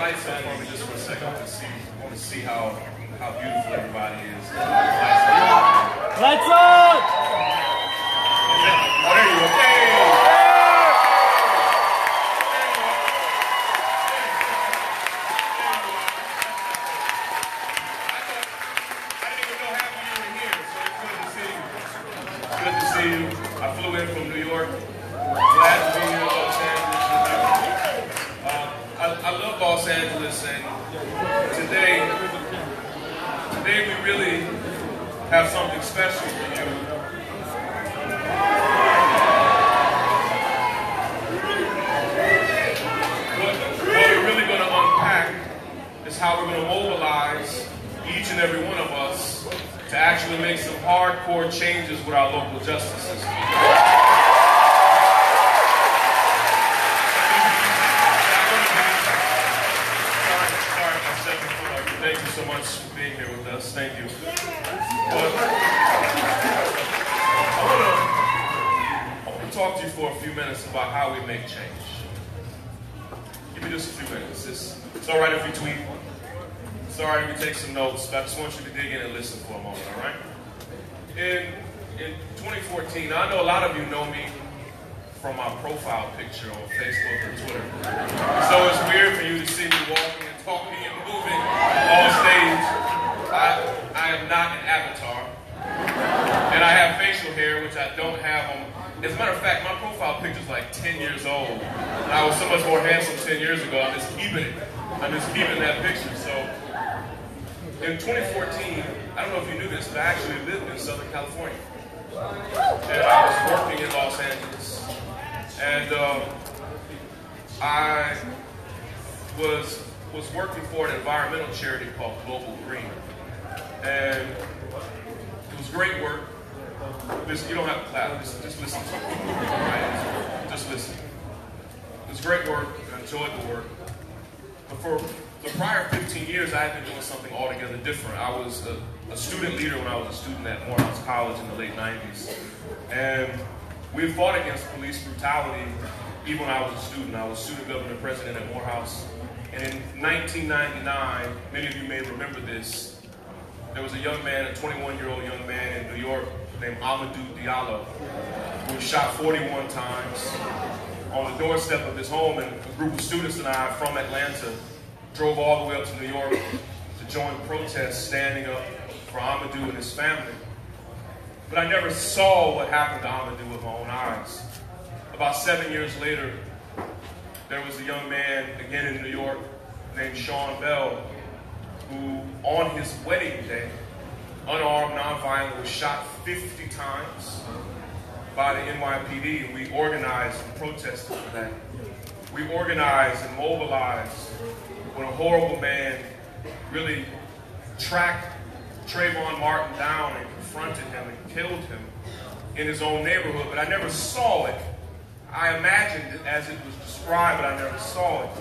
lights up for me just for a second. I want to see how beautiful everybody is. Lights on! Oh, there you go. Hey! I didn't even know half of you were here, so it's good to see you. Good to see you. I flew in from New York. Glad to be here in Los Angeles with you. I love Los Angeles, and today we really have something special for you. What we're really going to unpack is how we're going to mobilize each and every one of us to actually make some hardcore changes with our local justice system. Thank you so much for being here with us. Thank you. I want to talk to you for a few minutes about how we make change. Give me just a few minutes. It's all right if you tweet. It's all right if you take some notes, but I just want you to dig in and listen for a moment, all right? In 2014, I know a lot of you know me from my profile picture on Facebook or Twitter. So it's weird for you to see me walking and talking and moving on stage. I am not an avatar. And I have facial hair, which I don't have on. As a matter of fact, my profile picture is like 10 years old. And I was so much more handsome 10 years ago. I'm just keeping it. I'm just keeping that picture. So in 2014, I don't know if you knew this, but I actually lived in Southern California. And I was working in Los Angeles. And I was working for an environmental charity called Global Green. And it was great work. Listen, you don't have to clap, just listen to it. Right? Just listen. It was great work. I enjoyed the work. But for the prior 15 years, I had been doing something altogether different. I was a student leader when I was a student at Morehouse College in the late 90s. And we had fought against police brutality even when I was a student. I was student governor president at Morehouse. And in 1999, many of you may remember this, there was a young man, a 21-year-old young man in New York named Amadou Diallo, who was shot 41 times on the doorstep of his home. And a group of students and I from Atlanta drove all the way up to New York to join protests standing up for Amadou and his family. But I never saw what happened to Amadou with my own eyes. About 7 years later, there was a young man, again in New York, named Sean Bell, who on his wedding day, unarmed, nonviolent, was shot 50 times by the NYPD, and we organized and protested for that. We organized and mobilized when a horrible man really tracked Trayvon Martin down and confronted him and killed him in his own neighborhood, but I never saw it. I imagined it as it was described, but I never saw it.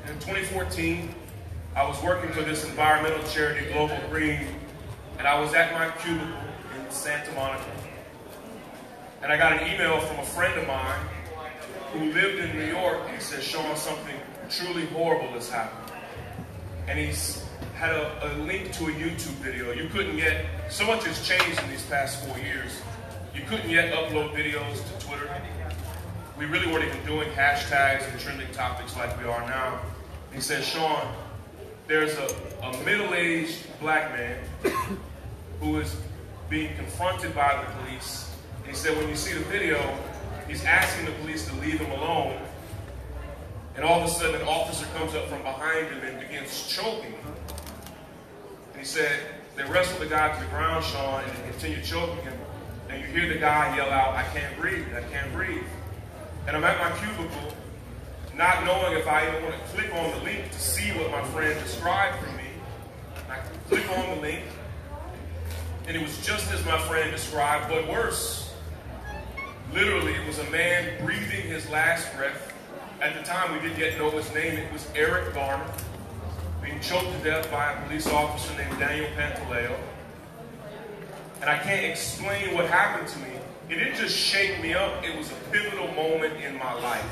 In 2014, I was working for this environmental charity, Global Green, and I was at my cubicle in Santa Monica. And I got an email from a friend of mine who lived in New York, and he said, Sean, something truly horrible has happened. And he's had a link to a YouTube video. You couldn't yet, so much has changed in these past 4 years. You couldn't yet upload videos to Twitter. We really weren't even doing hashtags and trending topics like we are now. And he said, Sean, there's a middle-aged black man who is being confronted by the police. And he said, when you see the video, he's asking the police to leave him alone. And all of a sudden, an officer comes up from behind him and begins choking him. And he said, they wrestled the guy to the ground, Sean, and they continued choking him. And you hear the guy yell out, I can't breathe, I can't breathe. And I'm at my cubicle, not knowing if I even want to click on the link to see what my friend described for me. I click on the link, and it was just as my friend described, but worse. Literally, it was a man breathing his last breath. At the time, we didn't yet know his name. It was Eric Garner, being choked to death by a police officer named Daniel Pantaleo. And I can't explain what happened to me. It didn't just shake me up. It was a pivotal moment in my life,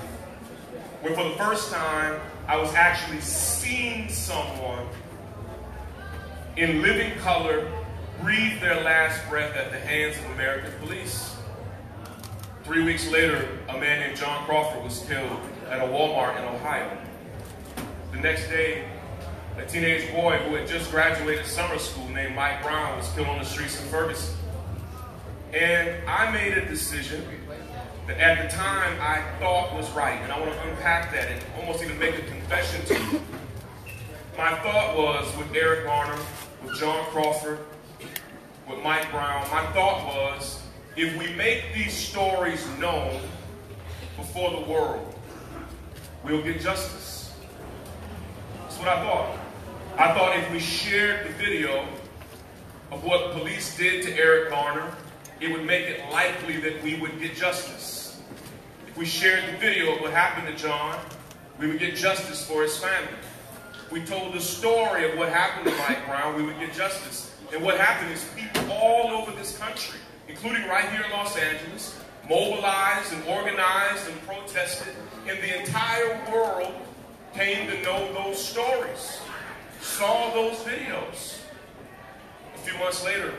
where for the first time, I was actually seeing someone in living color breathe their last breath at the hands of American police. 3 weeks later, a man named John Crawford was killed at a Walmart in Ohio. The next day, a teenage boy who had just graduated summer school named Mike Brown was killed on the streets in Ferguson. And I made a decision that at the time I thought was right, and I want to unpack that and almost even make a confession to you. My thought was, with Eric Garner, with John Crawford, with Mike Brown, my thought was, if we make these stories known before the world, we'll get justice. That's what I thought. I thought if we shared the video of what police did to Eric Garner, it would make it likely that we would get justice. If we shared the video of what happened to John, we would get justice for his family. If we told the story of what happened to Mike Brown, we would get justice. And what happened is people all over this country, including right here in Los Angeles, mobilized and organized and protested, and the entire world came to know those stories, saw those videos. A few months later,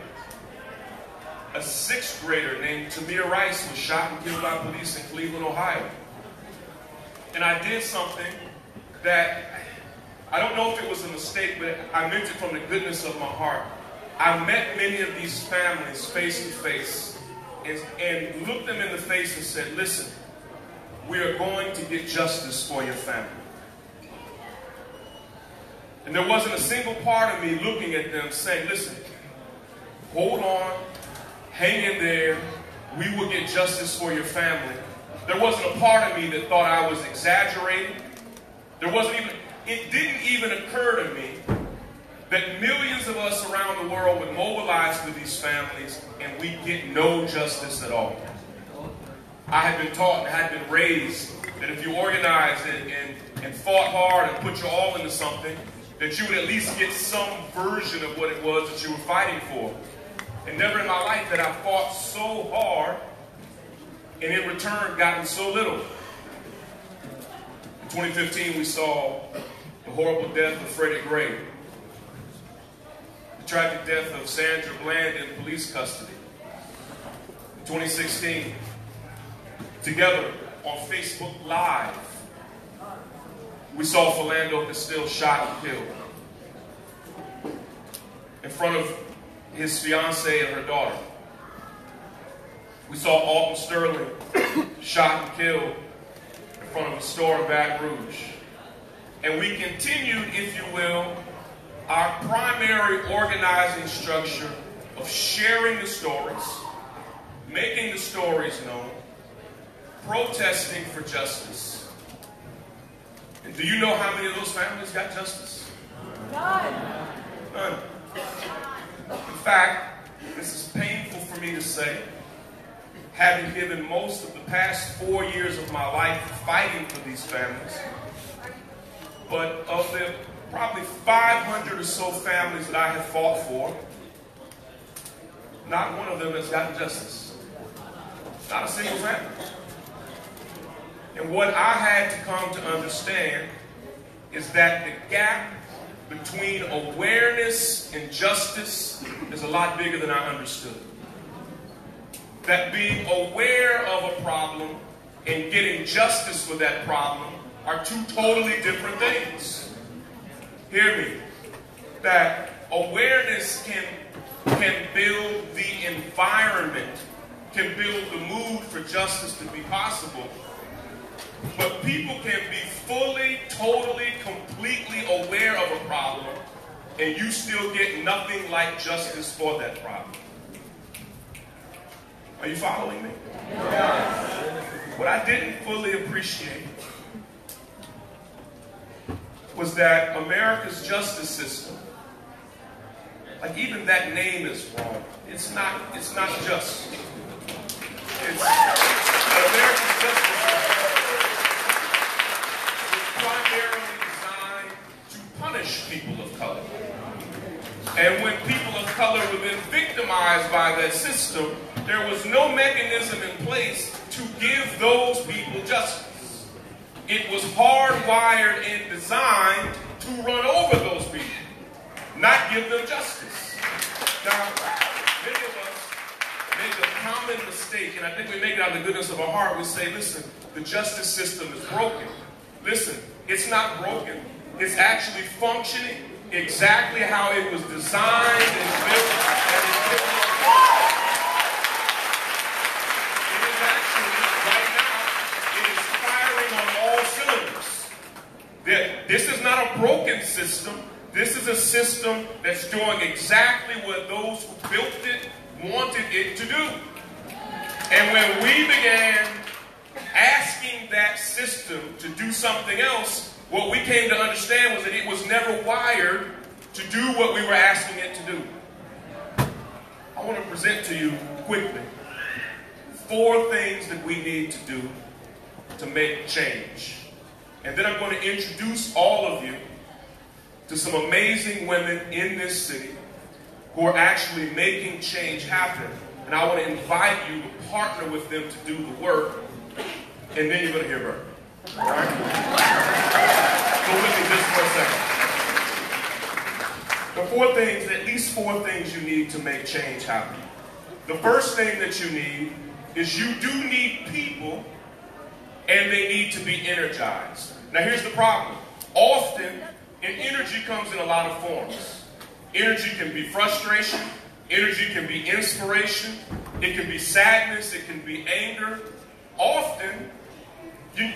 a 6th grader named Tamir Rice was shot and killed by police in Cleveland, Ohio. And I did something that, I don't know if it was a mistake, but I meant it from the goodness of my heart. I met many of these families face to face and looked them in the face and said, listen, we are going to get justice for your family. And there wasn't a single part of me looking at them saying, listen, hold on, hang in there, we will get justice for your family. There wasn't a part of me that thought I was exaggerating. It didn't even occur to me that millions of us around the world would mobilize for these families and we get no justice at all. I had been taught and had been raised that if you organized and fought hard and put your all into something, that you would at least get some version of what it was that you were fighting for. And never in my life had I fought so hard and in return gotten so little. In 2015, we saw the horrible death of Freddie Gray, the tragic death of Sandra Bland in police custody. In 2016, together on Facebook Live, we saw Philando Castile shot and killed in front of his fiancée and her daughter. We saw Alton Sterling shot and killed in front of a store in Baton Rouge. And we continued, if you will, our primary organizing structure of sharing the stories, making the stories known, protesting for justice. And do you know how many of those families got justice? None. None. In fact, this is painful for me to say, having given most of the past 4 years of my life fighting for these families, but of the probably 500 or so families that I have fought for, not one of them has gotten justice. Not a single family. And what I had to come to understand is that the gap between awareness and justice is a lot bigger than I understood. That being aware of a problem and getting justice for that problem are two totally different things. Hear me. That awareness can build the environment, can build the mood for justice to be possible. But people can be fully, totally, completely aware of a problem and you still get nothing like justice for that problem. Are you following me? Yes. What I didn't fully appreciate was that America's justice system, like even that name is wrong. It's not just. It's America's justice system is primarily designed to punish people of color. And when people of color were then victimized by that system, there was no mechanism in place to give those people justice. it was hardwired and designed to run over those people, not give them justice. Now, many of us make a common mistake, and I think we make it out of the goodness of our heart. We say, listen, the justice system is broken. Listen, it's not broken. It's actually functioning exactly how it was designed and built and intended. It is actually, right now, it is firing on all cylinders. This is not a broken system. This is a system that's doing exactly what those who built it wanted it to do. And when we began asking that system to do something else, what we came to understand was that it was never wired to do what we were asking it to do. I want to present to you quickly 4 things that we need to do to make change. And then I'm going to introduce all of you to some amazing women in this city who are actually making change happen. And I want to invite you to partner with them to do the work, and then you're going to hear her. All right? Go with me just for a second. The 4 things, at least 4 things you need to make change happen. The first thing that you need is you do need people, and they need to be energized. Now here's the problem. Often, and energy comes in a lot of forms. Energy can be frustration. Energy can be inspiration. It can be sadness. It can be anger. Often, you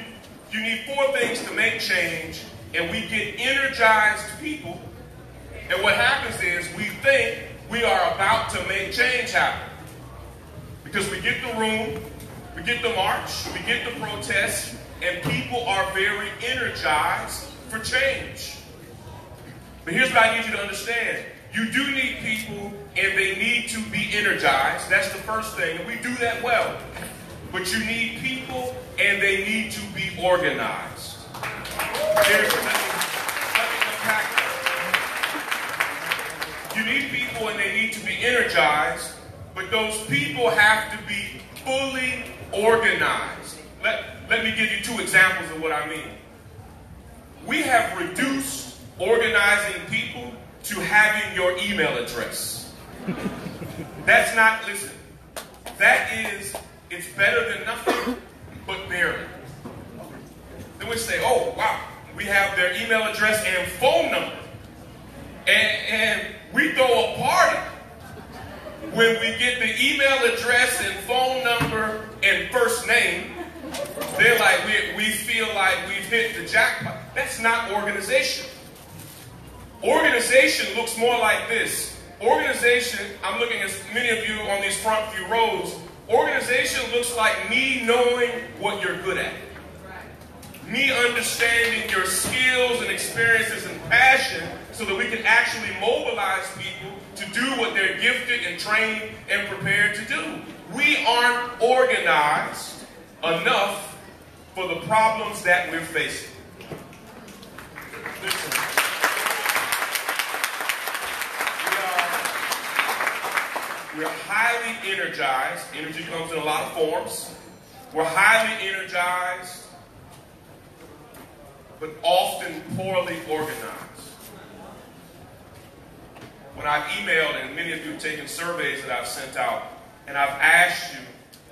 need 4 things to make change, and we get energized people, and what happens is we think we are about to make change happen. Because we get the room, we get the march, we get the protest, and people are very energized for change. But here's what I need you to understand. You do need people, and they need to be energized. That's the first thing, and we do that well. But you need people, and they need to be organized. Let me unpack that. You need people, and they need to be energized, but those people have to be fully organized. Let me give you 2 examples of what I mean. We have reduced organizing people to having your email address. That's not, listen, that is, it's better than nothing, but barely. Then we say, oh, wow, we have their email address and phone number. And we throw a party when we get the email address and phone number and first name. They're like, we feel like we've hit the jackpot. That's not organization. Organization looks more like this. Organization, I'm looking at many of you on these front few rows. Organization looks like me knowing what you're good at. Me understanding your skills and experiences and passion so that we can actually mobilize people to do what they're gifted and trained and prepared to do. We aren't organized enough for the problems that we're facing. Listen. We're highly energized. Energy comes in a lot of forms. We're highly energized, but often poorly organized. When I've emailed, and many of you have taken surveys that I've sent out, and I've asked you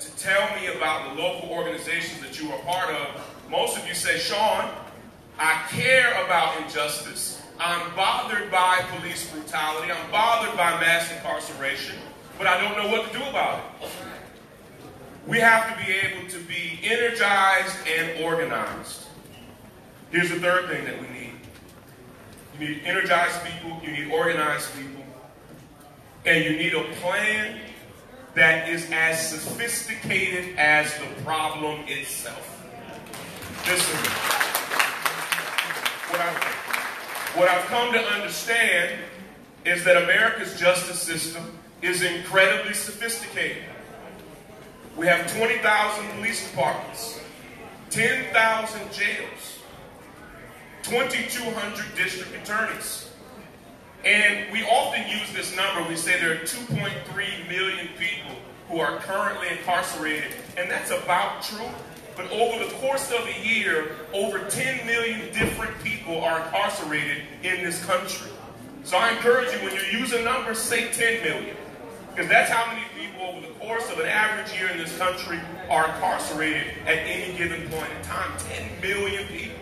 to tell me about the local organizations that you are part of, most of you say, Sean, I care about injustice. I'm bothered by police brutality. I'm bothered by mass incarceration. But I don't know what to do about it. We have to be able to be energized and organized. Here's the third thing that we need. You need energized people, you need organized people, and you need a plan that is as sophisticated as the problem itself. Listen, what I've come to understand is that America's justice system is incredibly sophisticated. We have 20,000 police departments, 10,000 jails, 2,200 district attorneys. And we often use this number. We say there are 2.3 million people who are currently incarcerated, and that's about true. but over the course of a year, over 10 million different people are incarcerated in this country. So I encourage you, when you're using numbers, say 10 million. Because that's how many people over the course of an average year in this country are incarcerated at any given point in time. 10 million people.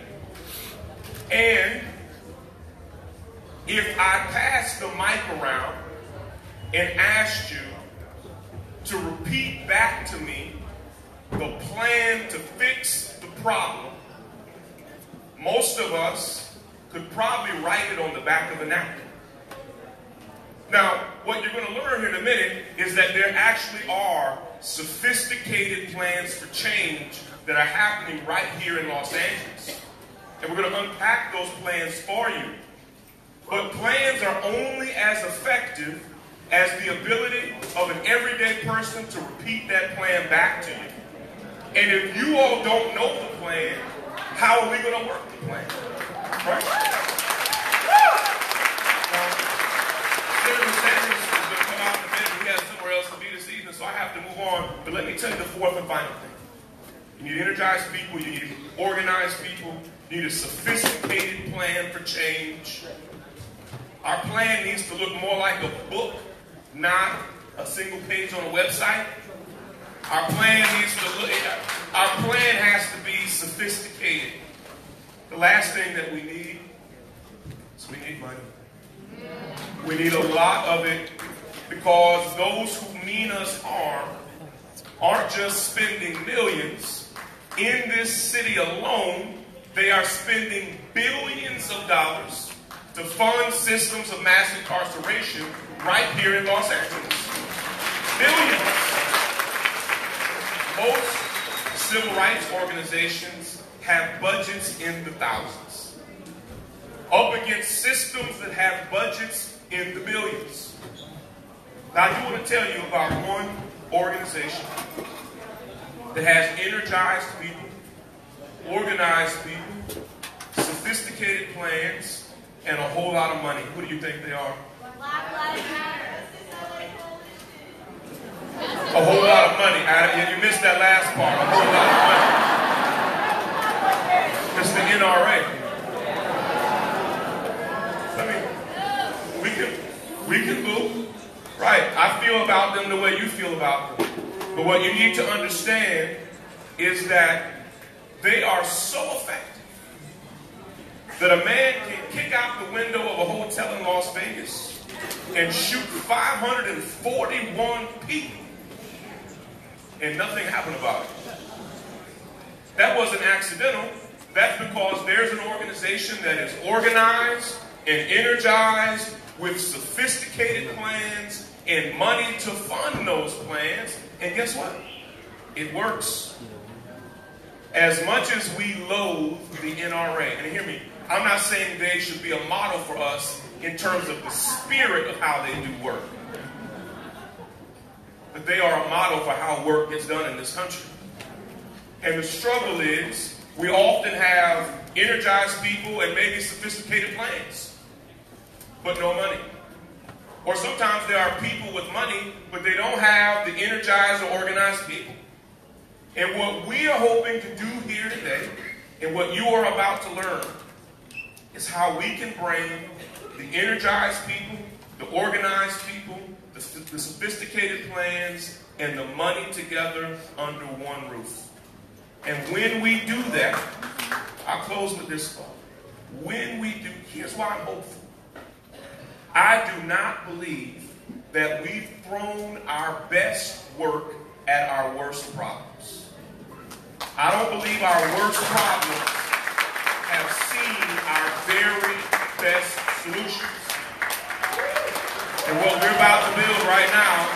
And if I passed the mic around and asked you to repeat back to me the plan to fix the problem, most of us could probably write it on the back of a napkin. Now, what you're going to learn here in a minute is that there actually are sophisticated plans for change that are happening right here in Los Angeles. And we're going to unpack those plans for you. But plans are only as effective as the ability of an everyday person to repeat that plan back to you. And if you all don't know the plan, how are we going to work the plan? Right? Senator Sanders is going to come out in a minute. He has somewhere else to be this evening, so I have to move on. But let me tell you the fourth and final thing. You need energized people. You need organized people. You need a sophisticated plan for change. Our plan needs to look more like a book, not a single page on a website. Our plan has to be sophisticated. The last thing that we need is we need money. We need a lot of it, because those who mean us harm aren't just spending millions. In this city alone, they are spending billions of dollars to fund systems of mass incarceration right here in Los Angeles. Billions. Most civil rights organizations have budgets in the thousands, up against systems that have budgets in the billions. Now, I do want to tell you about one organization that has energized people, organized people, sophisticated plans, and a whole lot of money. Who do you think they are? Black Lives Matter. A whole lot of money. You missed that last part. A whole lot of money. It's the NRA. We can boo. Right. I feel about them the way you feel about them. But what you need to understand is that they are so effective that a man can kick out the window of a hotel in Las Vegas and shoot 541 people and nothing happened about it. That wasn't accidental. That's because there's an organization that is organized and energized with sophisticated plans and money to fund those plans. And guess what? It works. As much as we loathe the NRA, and hear me, I'm not saying they should be a model for us in terms of the spirit of how they do work. But they are a model for how work gets done in this country. And the struggle is, we often have energized people and maybe sophisticated plans, but no money. Or sometimes there are people with money, but they don't have the energized or organized people. And what we are hoping to do here today, and what you are about to learn, is how we can bring the energized people, the organized people, the sophisticated plans, and the money together under one roof. And when we do that, I'll close with this thought. When we do, here's why I'm hopeful. I do not believe that we've thrown our best work at our worst problems. I don't believe our worst problems have seen our very best solutions. And what we're about to build right now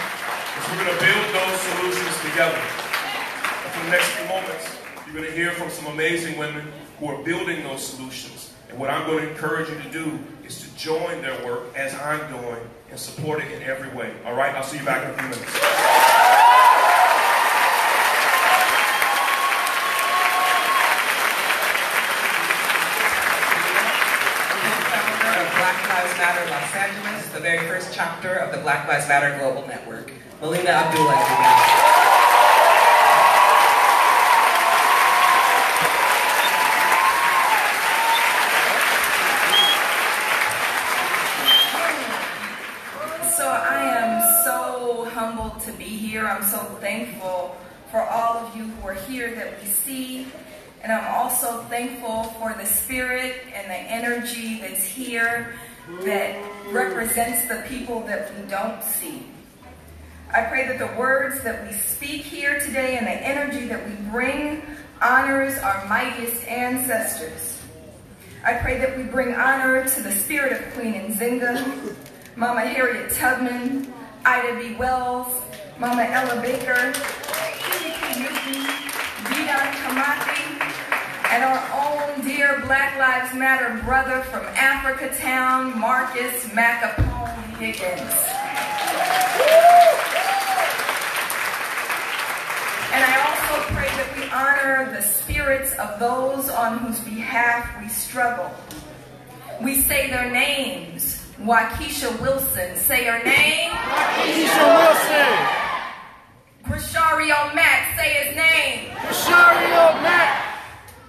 is we're going to build those solutions together. And for the next few moments, you're going to hear from some amazing women who are building those solutions. And what I'm going to encourage you to do is to join their work as I'm doing and support it in every way. All right? I'll see you back in a few minutes. Black Lives Matter Los Angeles, the very first chapter of the Black Lives Matter Global Network. Melina Abdullah, everybody. to be here. I'm so thankful for all of you who are here that we see. And I'm also thankful for the spirit and the energy that's here that represents the people that we don't see. I pray that the words that we speak here today and the energy that we bring honors our mightiest ancestors. I pray that we bring honor to the spirit of Queen Nzinga, Mama Harriet Tubman, Ida B. Wells, Mama Ella Baker, P.D.P. Newton, Dion Kamati, and our own dear Black Lives Matter brother from Africa Town, Marcus Macapone Higgins. And I also pray that we honor the spirits of those on whose behalf we struggle. We say their names. Waukesha Wilson, say her name. Waukesha Wilson. Grishario Mack, say his name. Grishario Mack.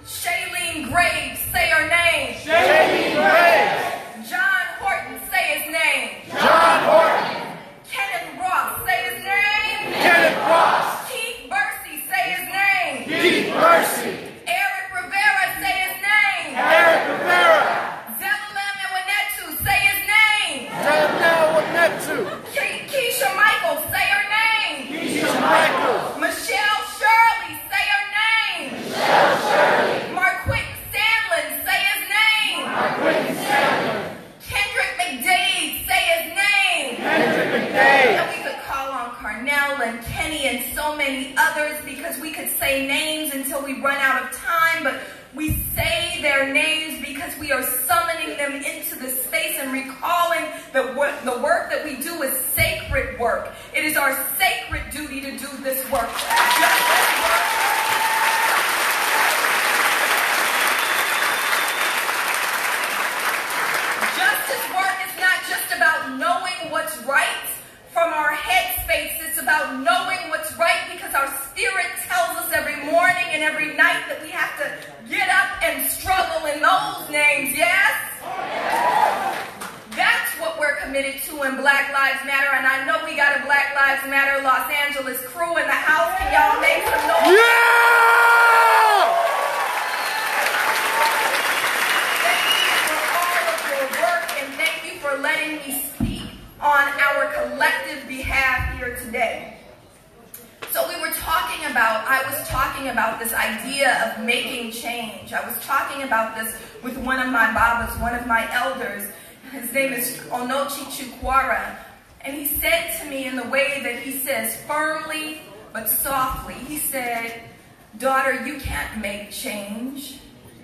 Shailene Graves, say her name. Shailene Graves. John Horton, say his name. John Horton. Kenneth Ross, say his name. Kenneth Ross. Keith Bursey, say his name. Keith Bursey. Eric Rivera, say his name. Eric Rivera. Keisha Michaels, say her name. Keisha Michaels. Michelle Shirley, say her name. Michelle Shirley. Marquittin Sandlin, say his name. Marquittin Sandlin. Kendrick McDade, say his name. Kendrick McDade. And we could call on Carnell and Kenny and so many others because we could say names until we run out of time, but we say their names because we are summoning them into the space and recalling that the work that we do is sacred work. It is our sacred duty to do this work. Justice work is not just about knowing what's right from our headspace. It's about knowing what's right because our spirit tells us every morning and every night that we have to get up and struggle in those names, yes? That's what we're committed to in Black Lives Matter, and I know we got a Black Lives Matter Los Angeles crew in the house. Can y'all make some noise? Yeah! Thank you for all of your work, and thank you for letting me speak on our collective behalf here today. So I was talking about this idea of making change. I was talking about this with one of my babas, one of my elders. His name is Onochi Chukwara. And he said to me in the way that he says, firmly but softly, he said, daughter, you can't make change.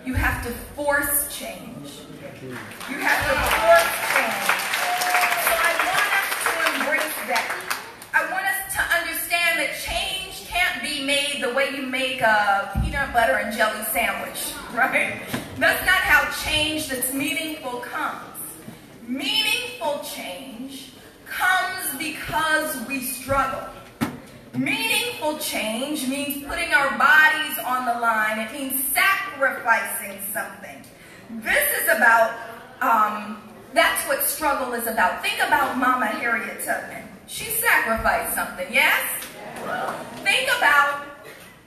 You have to force change. You have to force change. So I want us to embrace that. I want us to understand that change can't be made the way you make a peanut butter and jelly sandwich, right? That's not how change that's meaningful comes. Meaningful change comes because we struggle. Meaningful change means putting our bodies on the line. It means sacrificing something. This is about, that's what struggle is about. Think about Mama Harriet Tubman. She sacrificed something, yes? Think about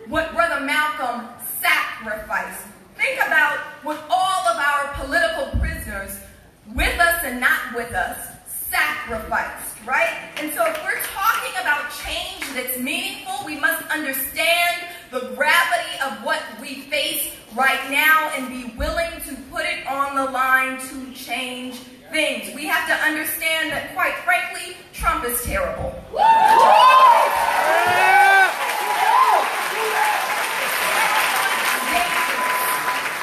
what Brother Malcolm sacrificed. Think about what all of our political prisoners, with us and not with us, sacrificed, right? And so if we're talking about change that's meaningful, we must understand the gravity of what we face right now and be willing to put it on the line to change things. We have to understand that, quite frankly, Trump is terrible.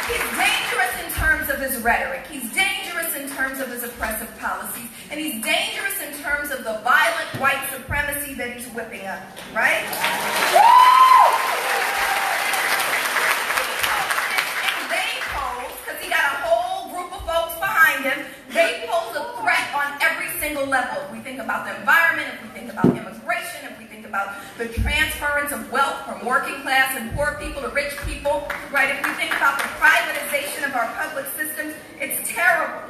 He's dangerous in terms of his rhetoric. He's dangerous in terms of his oppressive policies. And he's dangerous in terms of the violent white supremacy that he's whipping up, right? They pose, because he got a whole group of folks behind him, they pose a threat on every single level. If we think about the environment, if we think about immigration, if we think about the transference of wealth from working class and poor people to rich people, right? If we think about the privatization of our public systems, it's terrible.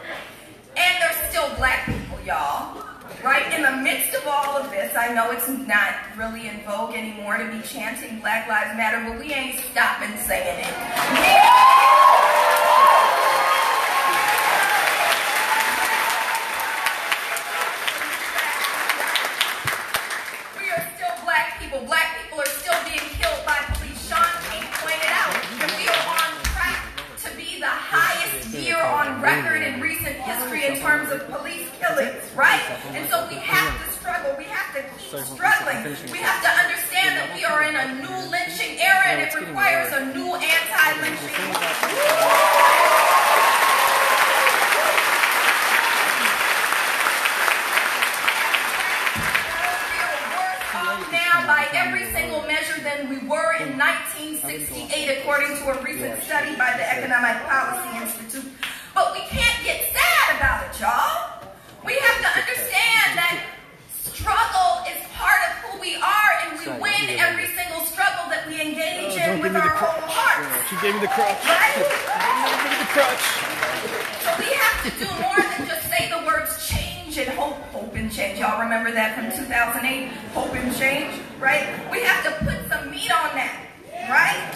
And there's still black people, y'all, right? In the midst of all of this, I know it's not really in vogue anymore to be chanting Black Lives Matter, but we ain't stopping saying it. Black people are still being killed by police. Sean King pointed out that we are on track to be the highest year on record in recent history in terms of police killings, right? And so we have to struggle. We have to keep struggling. We have to understand that we are in a new lynching era, and it requires a new anti-lynching movement. By every single measure than we were in 1968, according to a recent study by the Economic Policy Institute. But we can't get sad about it, y'all. We have to understand that struggle is part of who we are, and we win every single struggle that we engage in with our whole hearts. She gave me the crutch. Right? Give me the crutch. So we have to do more than just say the words change and hope and change. Y'all remember that from 2008? Hope and change, right? We have to put some meat on that, right?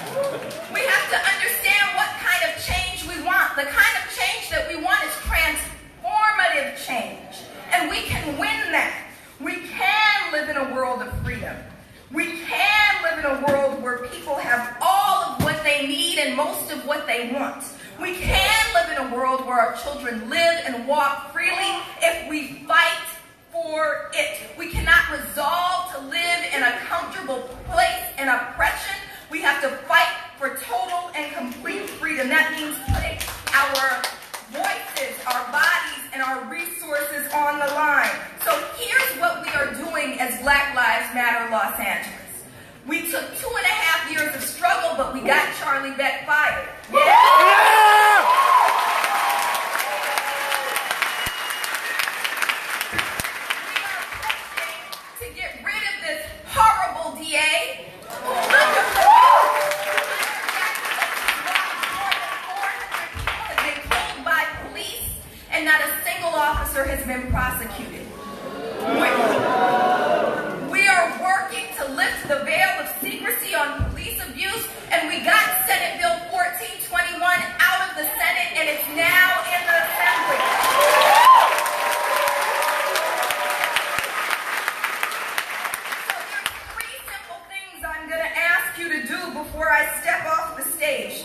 We have to understand what kind of change we want. The kind of change that we want is transformative change. And we can win that. We can live in a world of freedom. We can live in a world where people have all of what they need and most of what they want. We can live in a world where our children live and walk freely if we fight for it. We cannot resolve to live in a comfortable place in oppression. We have to fight for total and complete freedom. That means putting our voices, our bodies, and our resources on the line. So here's what we are doing as Black Lives Matter Los Angeles. We took 2.5 years of struggle, but we got Charlie Beck fired. Yeah! Horrible DA who under 400 people have been killed by police, and not a single officer has been prosecuted. We are working to lift the veil of secrecy on police abuse, and we got Senate Bill 1421 out of the Senate, and it's now in the Assembly. Before I step off the stage,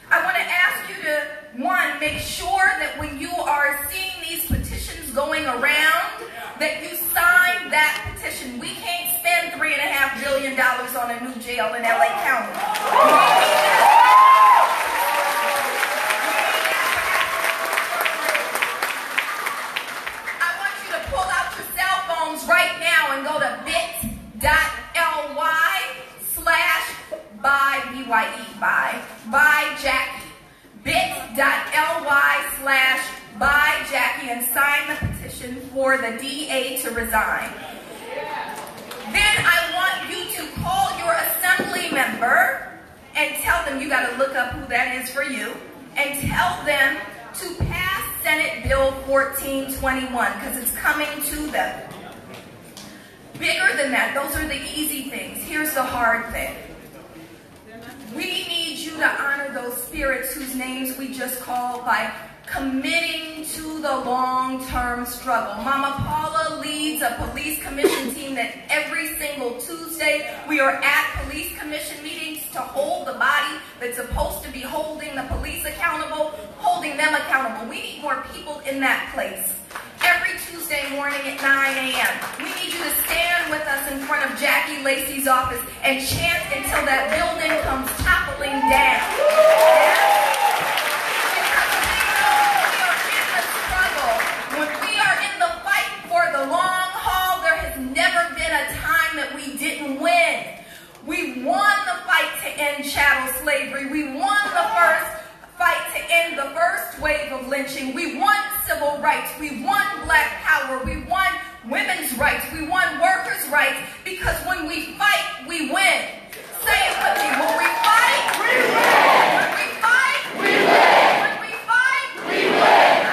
I want to ask you to, one, make sure that when you are seeing these petitions going around, that you sign that petition. We can't spend $3.5 billion on a new jail in LA County. I want you to pull out your cell phones right now and go to bit.ly/by Jackie. bit.ly/by Jackie and sign the petition for the DA to resign. Then I want you to call your assembly member and tell them, you got to look up who that is for you, and tell them to pass Senate Bill 1421 because it's coming to them. Bigger than that, those are the easy things. Here's the hard thing. We need you to honor those spirits whose names we just called by committing to the long-term struggle. Mama Paula leads a police commission team that every single Tuesday we are at police commission meetings to hold the body that's supposed to be holding the police accountable, holding them accountable. We need more people in that place. Every Tuesday morning at 9 a.m. we need you to stand with us in front of Jackie Lacey's office and chant until that building comes toppling down. When we are in the fight for the long haul, there has never been a time that we didn't win. We won the fight to end chattel slavery. We won the first fight to end the first wave of lynching. We won civil rights. We won black power. We won women's rights. We won workers' rights. Because when we fight, we win. Say it with me. When we fight, we win. When we fight, we win. When we fight, we win.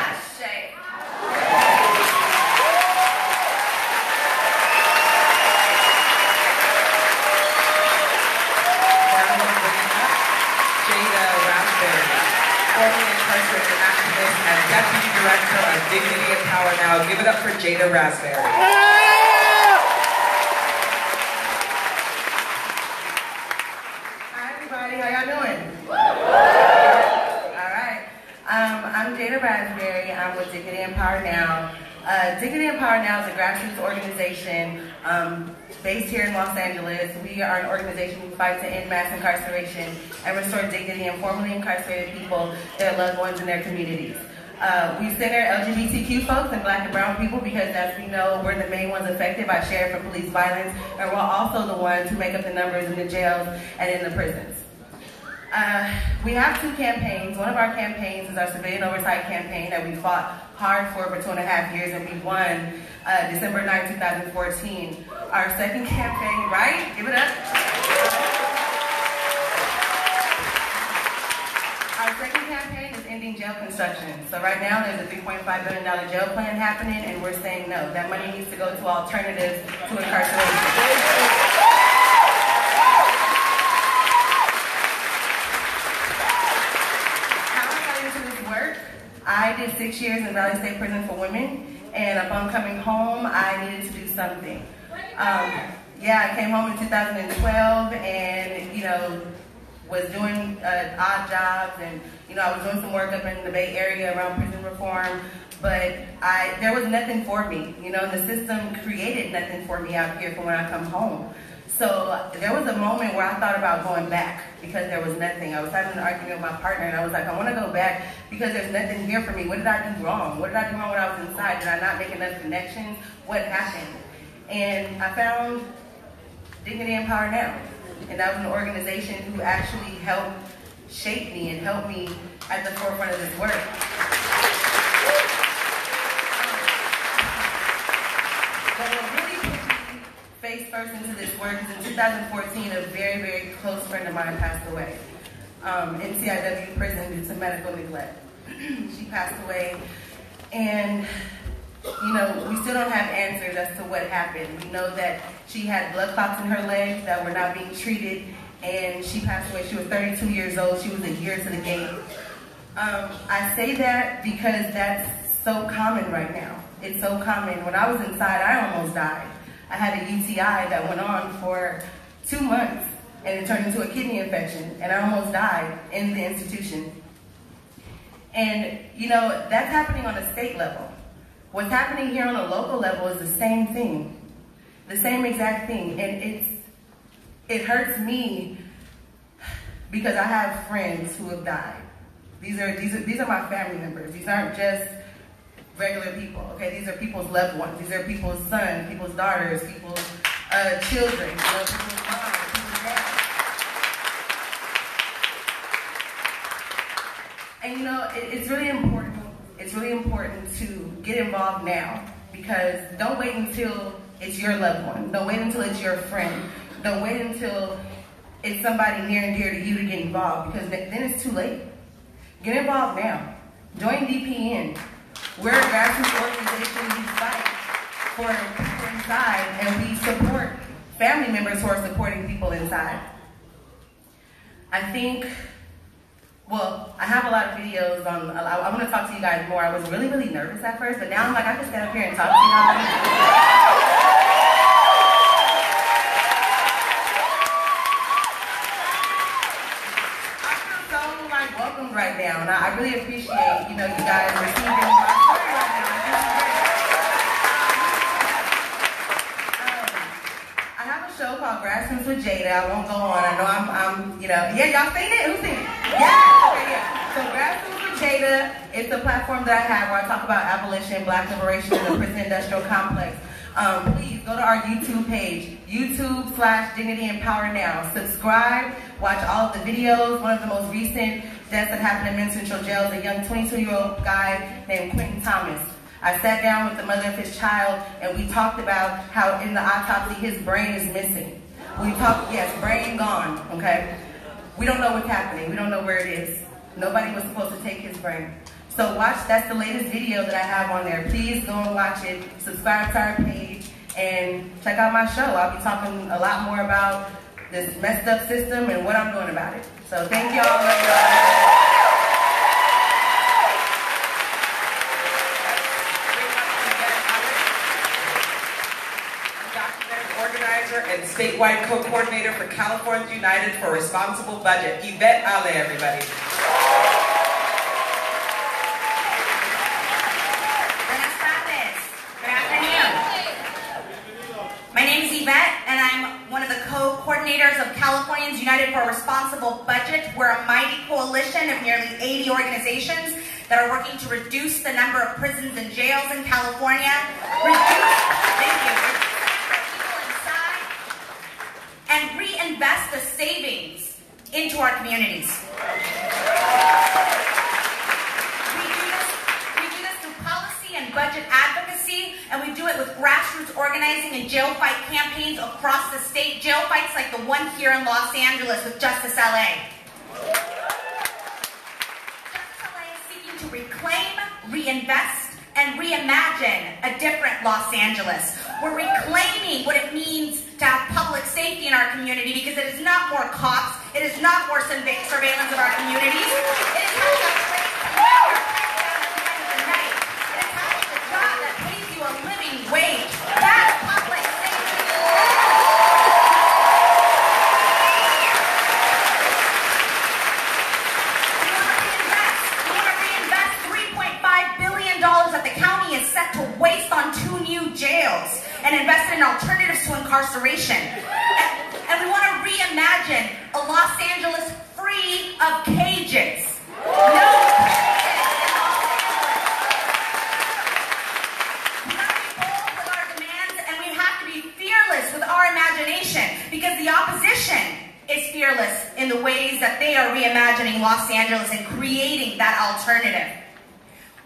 incarcerated activist and Deputy Director of Dignity and Power Now. Give it up for Jada Raspberry. Hi everybody, how y'all doing? Alright, I'm Jada Raspberry. I'm with Dignity and Power Now. Dignity and Power Now is a grassroots organization based here in Los Angeles. We are an organization who fights to end mass incarceration and restore dignity in formerly incarcerated people, their loved ones, and their communities. We center LGBTQ folks and Black and brown people because, as we know, we're the main ones affected by sheriff and police violence, and we're also the ones who make up the numbers in the jails and in the prisons. We have two campaigns. One of our campaigns is our civilian oversight campaign that we fought hard for 2.5 years, and we won December 9, 2014. Our second campaign, right? Give it up. Our second campaign is ending jail construction. So right now there's a $3.5 billion jail plan happening, and we're saying no. That money needs to go to alternatives to incarceration. I did 6 years in Valley State Prison for Women, and upon coming home, I needed to do something. I came home in 2012, and was doing odd jobs, and I was doing some work up in the Bay Area around prison reform, but there was nothing for me. The system created nothing for me out here from when I come home. So there was a moment where I thought about going back because there was nothing. I was having an argument with my partner, and I was like, I want to go back because there's nothing here for me. What did I do wrong? What did I do wrong when I was inside? Did I not make enough connections? What happened? And I found Dignity and Power Now. And that was an organization who actually helped shape me and help me at the forefront of this work. But what really put me face first into this work is in 2014, a very, very close friend of mine passed away in CIW prison due to medical neglect. She passed away, and we still don't have answers as to what happened. We know that she had blood clots in her legs that were not being treated, and she passed away. She was 32 years old. She was a year to the game. I say that because that's so common right now. It's so common. When I was inside, I almost died. I had a UTI that went on for 2 months, and it turned into a kidney infection, and I almost died in the institution. And, that's happening on a state level. What's happening here on a local level is the same thing, the same exact thing. And it hurts me because I have friends who have died. These are my family members. These aren't just regular people, okay? These are people's loved ones. These are people's sons, people's daughters, people's children, people's moms, people's dads. And it's really important. It's really important to get involved now, because don't wait until it's your loved one. Don't wait until it's your friend. Don't wait until it's somebody near and dear to you to get involved, because then it's too late. Get involved now. Join DPN. We're a grassroots organization who fight for people inside, and we support family members who are supporting people inside. I have a lot of videos on, I want to talk to you guys more. I was really, really nervous at first, but now I'm like, I can stand up here and talk to you guys. I feel so welcomed right now, and I really appreciate, you guys receiving my story right now. I have a show called Grassroots with Jada. I won't go on. I know I'm yeah, y'all seen it? Who's seen it? Yeah, okay, yeah. So Grassroots with Jada, it's a platform that I have where I talk about abolition, Black liberation, and the prison industrial complex. Please go to our YouTube page, YouTube/Dignity and Power Now. Subscribe, watch all of the videos. One of the most recent deaths that happened in Men's Central Jail is a young 22-year-old guy named Quentin Thomas. I sat down with the mother of his child, and we talked about how in the autopsy his brain is missing. We talked, yes, brain gone, okay? We don't know what's happening. We don't know where it is. Nobody was supposed to take his brain. So watch, that's the latest video that I have on there. Please go and watch it. Subscribe to our page and check out my show. I'll be talking a lot more about this messed up system and what I'm doing about it. So thank y'all. statewide co-coordinator for Californians United for Responsible Budget. Yvette Ale, everybody. Buenas tardes. Good afternoon. My name is Yvette, and I'm one of the co-coordinators of Californians United for Responsible Budget. We're a mighty coalition of nearly 80 organizations that are working to reduce the number of prisons and jails in California, reduce people inside, and reinvest the savings into our communities. We do this through policy and budget advocacy, and we do it with grassroots organizing and jail fight campaigns across the state. Jail fights like the one here in Los Angeles with Justice LA. To reclaim, reinvest, and reimagine a different Los Angeles. We're reclaiming what it means to have public safety in our community, because it is not more cops, it is not more surveillance of our communities, it is having a place to live at the end of the night. It is having a job that pays you a living wage. That's public safety. That the county is set to waste on 2 new jails and invest in alternatives to incarceration. And we want to reimagine a Los Angeles free of cages. No cages in Los Angeles. We have to be bold with our demands, and we have to be fearless with our imagination, because the opposition is fearless in the ways that they are reimagining Los Angeles and creating that alternative.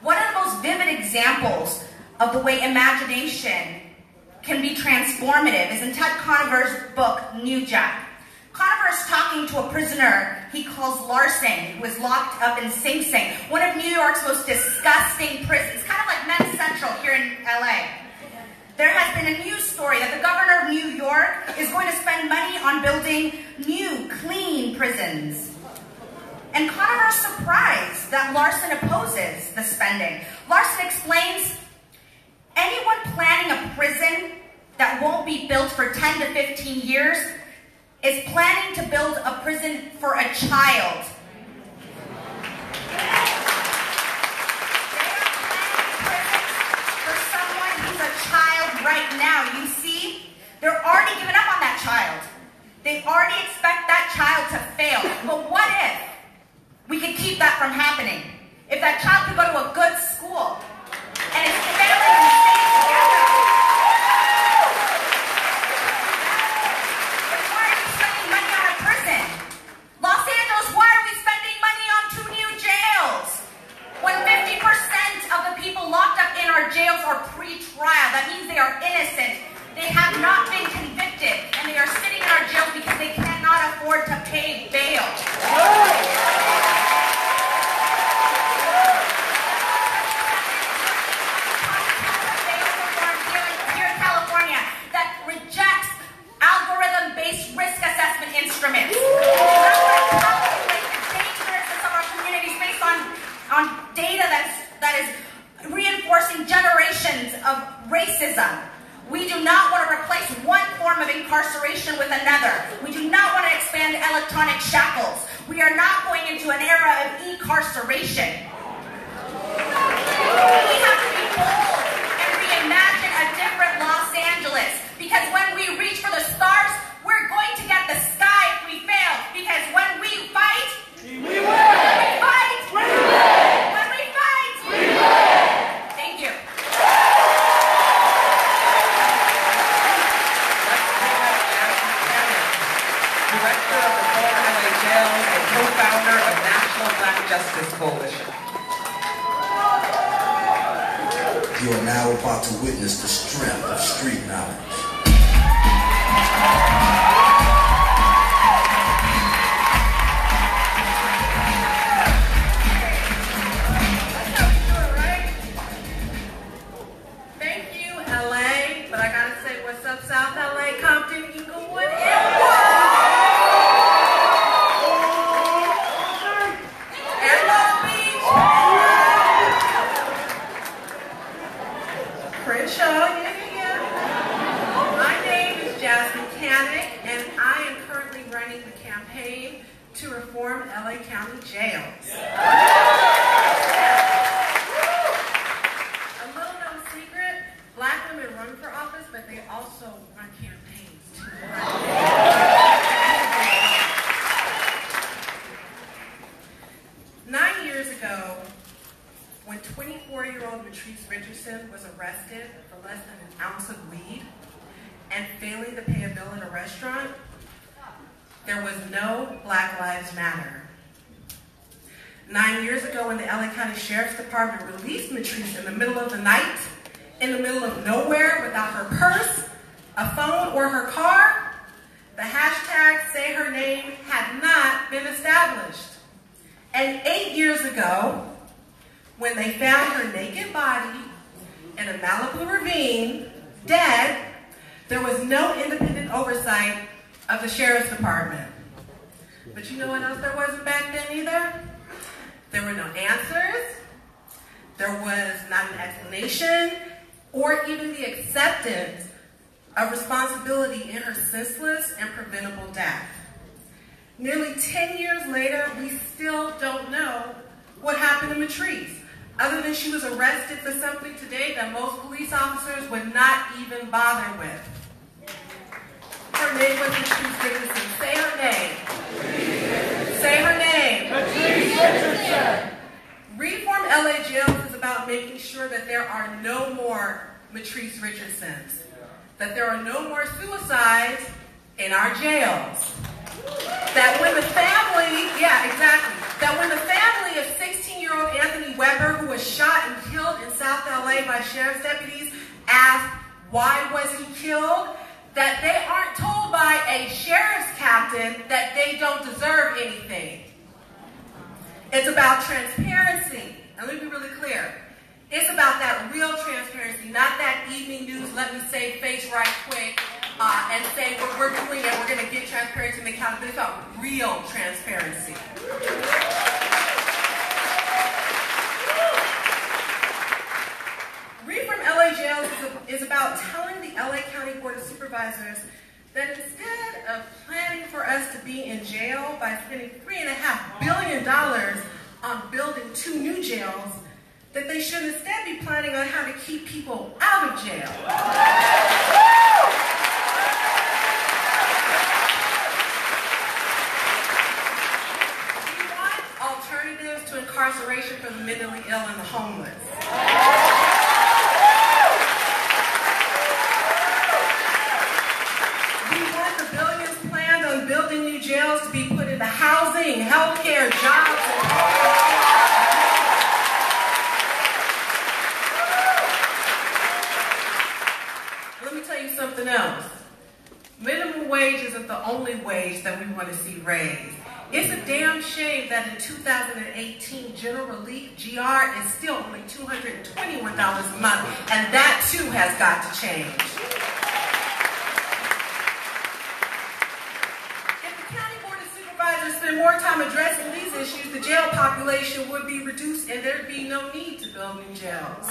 One of the most vivid examples of the way imagination can be transformative is in Ted Conover's book, New Jack. Conover is talking to a prisoner he calls Larson, who is locked up in Sing Sing, one of New York's most disgusting prisons, kind of like Men's Central here in LA. There has been a news story that the governor of New York is going to spend money on building new, clean prisons. And Conover is surprised that Larson opposes the spending. Larson explains, anyone planning a prison that won't be built for 10 to 15 years is planning to build a prison for a child. They are planning prisons for someone who's a child right now. You see, they're already giving up on that child. They already expect that child to fail. But what if we could keep that from happening? If that child could go to a good school, and its family can stay together. But why are we spending money on a prison? Los Angeles, why are we spending money on 2 new jails? When 50% of the people locked up in our jails are pre-trial, that means they are innocent. They have not been convicted, and they are sitting in our jails because they cannot afford to pay bail. Rejects algorithm-based risk assessment instruments. We're not going to calculate the dangerousness of our communities based on data that is reinforcing generations of racism. We do not want to replace one form of incarceration with another. We do not want to expand electronic shackles. We are not going into an era of incarceration. We have to be bold and reimagine a different Los Angeles. Because when we reach for the stars, we're going to get the sky if we fail. Because when we fight, we win. When we fight, we win. When we fight, we win. Thank you. Director of the Lower LA Jails and co-founder of National Black Justice Coalition. You are now about to witness the strength of street knowledge. Thank you, LA, but I gotta say, what's up, South LA, Compton, Inglewood, and Long Beach. Crenshaw, yeah. My name is Jasmine Canning. jails. A little known secret, black women run for office, but they also run campaigns too. 9 years ago, when 24-year-old Matrice Richardson was arrested for less than an ounce of weed and failing to pay a bill at a restaurant, there was no Black Lives Matter. 9 years ago, when the LA County Sheriff's Department released Matrice in the middle of the night, in the middle of nowhere, without her purse, a phone, or her car, the hashtag Say Her Name had not been established. And 8 years ago, when they found her naked body in a Malibu ravine, dead, there was no independent oversight of the Sheriff's Department. But you know what else there wasn't back then either? There were no answers, there was not an explanation, or even the acceptance of responsibility in her senseless and preventable death. Nearly 10 years later, we still don't know what happened to Matrice, other than she was arrested for something today that most police officers would not even bother with. Her name was Matrice Richardson. Say her name. Say her name. Matrice Richardson. Reform LA Jails is about making sure that there are no more Matrice Richardsons, that there are no more suicides in our jails. That when the family, that when the family of 16-year-old Anthony Weber, who was shot and killed in South LA by sheriff's deputies, asked why was he killed, that they aren't told by a sheriff's captain that they don't deserve anything. It's about transparency. And let me be really clear. It's about that real transparency, not that evening news, let me say face right quick, and say what we're doing and we're going to get transparency and accountability. It's about real transparency. Reform LA Jails is about telling the LA County Board of Supervisors that instead of planning for us to be in jail by spending $3.5 billion on building 2 new jails, that they should instead be planning on how to keep people out of jail. We want alternatives to incarceration for the mentally ill and the homeless. We want the billions planned on building new jails to be put into housing, healthcare, jobs, and something else. Minimum wage isn't the only wage that we want to see raised. It's a damn shame that in 2018, General Relief, GR, is still only $221 a month, and that too has got to change. If the County Board of Supervisors spend more time addressing these issues, the jail population would be reduced and there'd be no need to build new jails.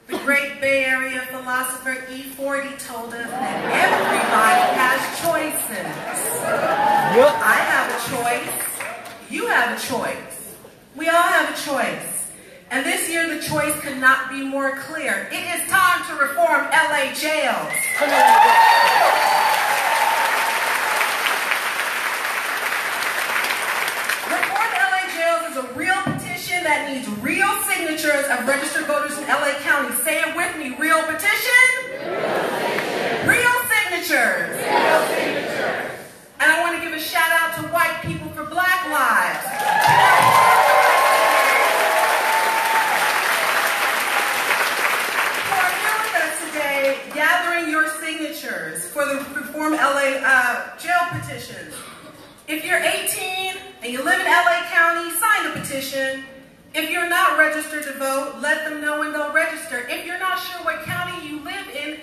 The great Bay Area philosopher E40 told us that everybody has choices. I have a choice. You have a choice. We all have a choice. And this year the choice could not be more clear. It is time to reform LA jails. Reform LA jails is a real petition that needs real signatures of registered voters in LA County. Say it with me. Real petition? Real signatures. Real signatures. And I want to give a shout out to White People for Black Lives. Who are here with us today gathering your signatures for the Reform LA jail petitions. If you're 18 and you live in LA County, sign the petition. If you're not registered to vote, let them know and they'll register. If you're not sure what county you live in,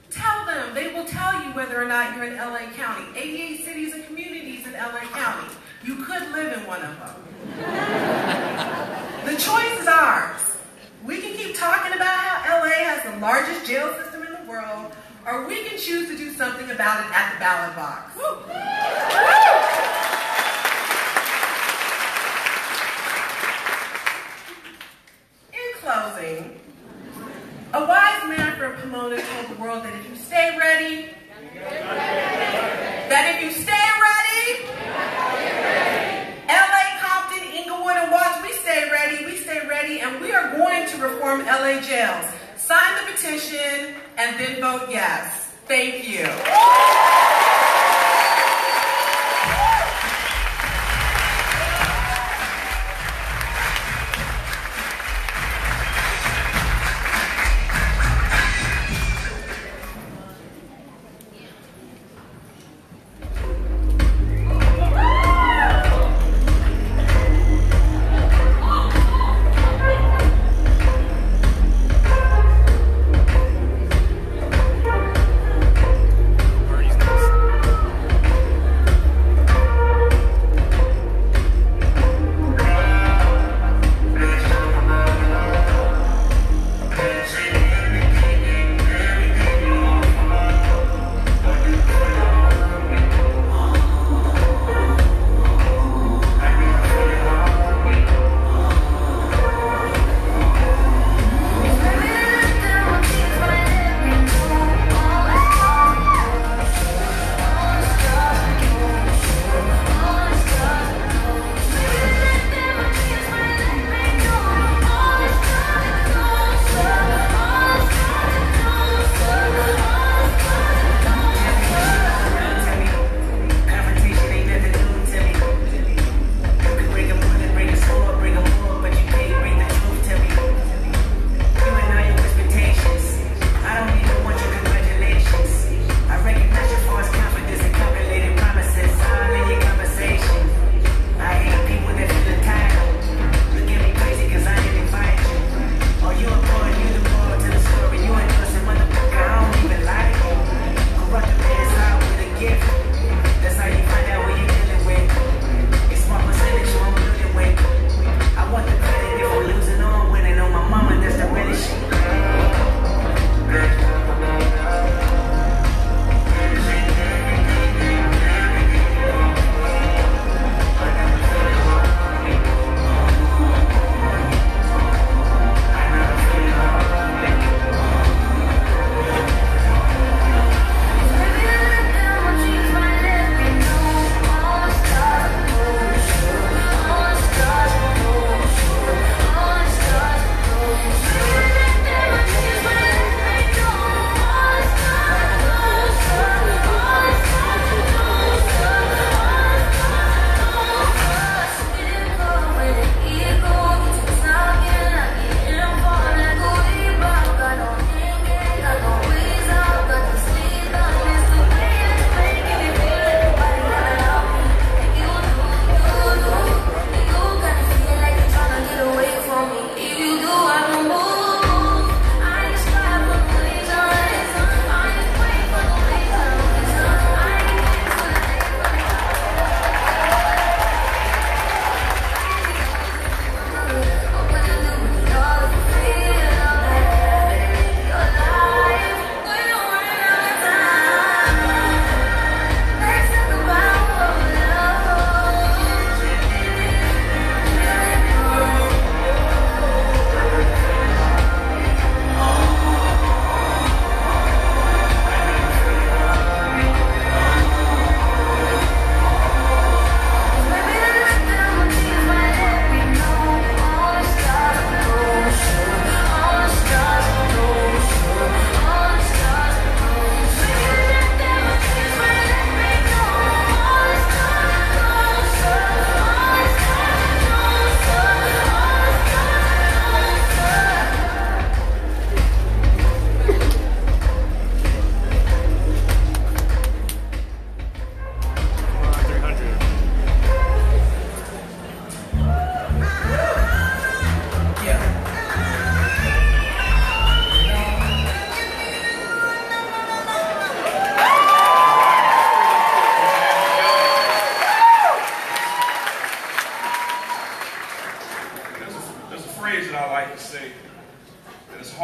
tell them. They will tell you whether or not you're in LA County. 88 cities and communities in LA County. You could live in one of them. The choice is ours. We can keep talking about how LA has the largest jail system in the world, or we can choose to do something about it at the ballot box. Thank you.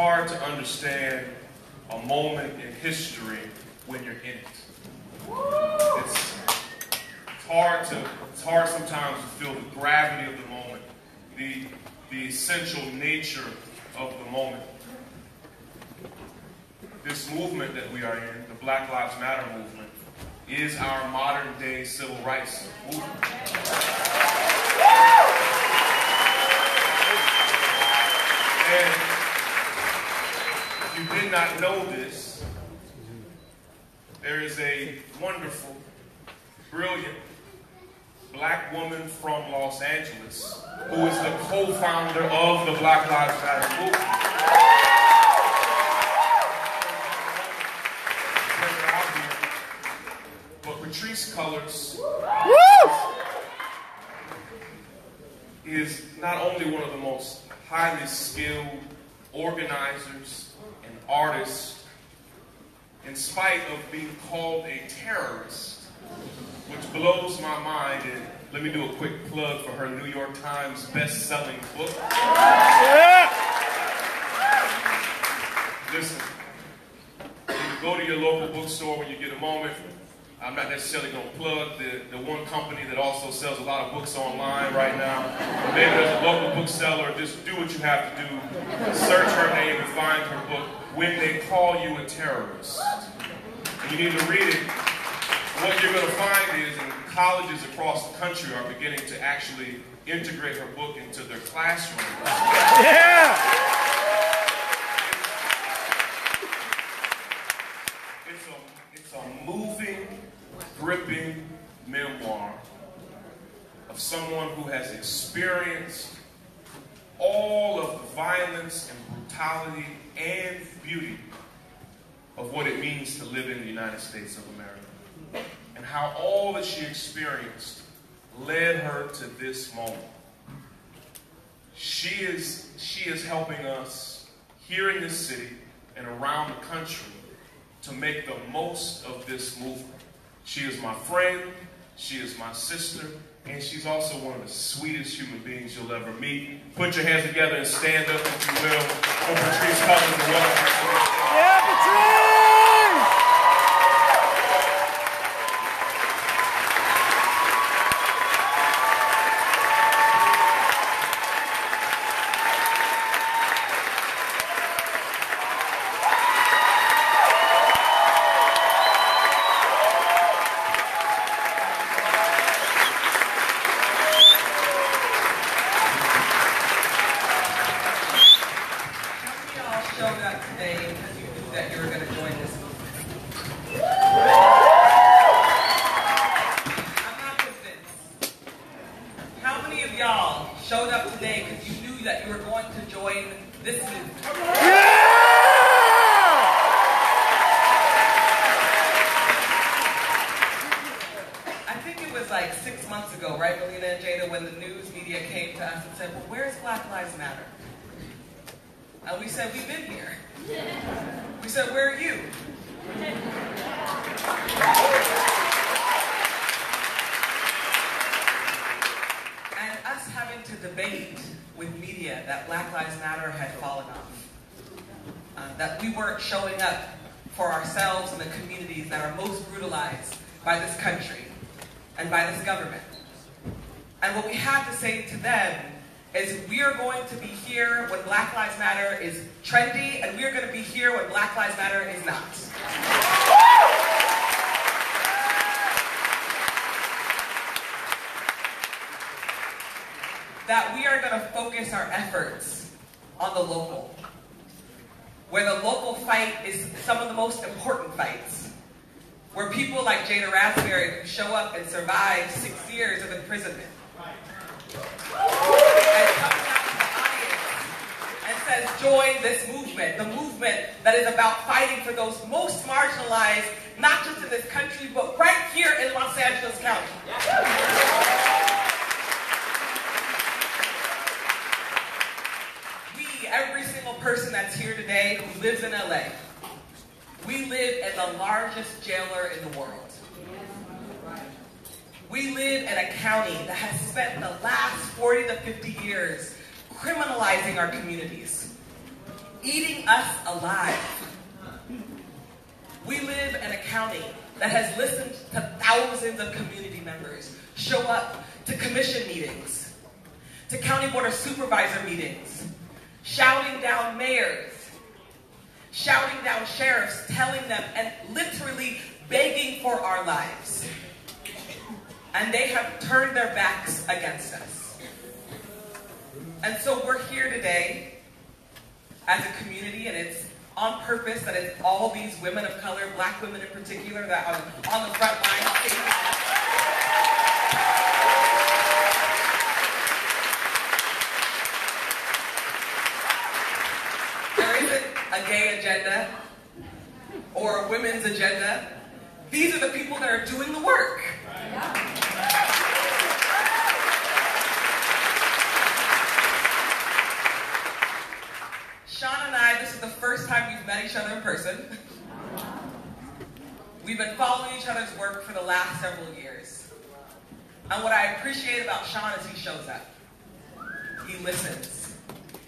hard to understand a moment in history when you're in it. It's hard sometimes to feel the gravity of the moment, the essential nature of the moment. This movement that we are in, the Black Lives Matter movement, is our modern day civil rights movement. And if you did not know this, there is a wonderful, brilliant black woman from Los Angeles who is the co-founder of the Black Lives Matter movement. But Patrice Cullors is not only one of the most highly skilled organizers and artists, in spite of being called a terrorist, which blows my mind. And let me do a quick plug for her New York Times best-selling book. Listen, you go to your local bookstore when you get a moment. I'm not necessarily going to plug the one company that also sells a lot of books online right now. But maybe there's a local bookseller. Just do what you have to do. Search her name and find her book, When They Call You a Terrorist. And you need to read it. What you're going to find is, and colleges across the country are beginning to actually integrate her book into their classrooms. Yeah! It's a moving, gripping memoir of someone who has experienced all of the violence and brutality and beauty of what it means to live in the United States of America, and how all that she experienced led her to this moment. She is helping us here in this city and around the country to make the most of this movement. She is my friend, she is my sister, and she's also one of the sweetest human beings you'll ever meet. Put your hands together and stand up, if you will, for Patrice Cullors and welcome her. Yeah, Patrice! That we weren't showing up for ourselves and the communities that are most brutalized by this country and by this government. And what we have to say to them is we are going to be here when Black Lives Matter is trendy, and we are going to be here when Black Lives Matter is not. That we are going to focus our efforts on the local, where the local fight is some of the most important fights, where people like Jada Raspberry who show up and survive 6 years of imprisonment, and comes out to the audience and says, join this movement, the movement that is about fighting for those most marginalized, not just in this country, but right here in Los Angeles County. Every single person that's here today who lives in LA, we live in the largest jailer in the world. We live in a county that has spent the last 40 to 50 years criminalizing our communities, eating us alive. We live in a county that has listened to thousands of community members show up to commission meetings, to county board of supervisor meetings, shouting down mayors, shouting down sheriffs, telling them and literally begging for our lives. And they have turned their backs against us. And so we're here today as a community, and it's on purpose that it's all these women of color, black women in particular, that are on the front line. There isn't a gay agenda or a women's agenda. These are the people that are doing the work. Sean and I, this is the first time we've met each other in person. We've been following each other's work for the last several years. And what I appreciate about Sean is he shows up. He listens.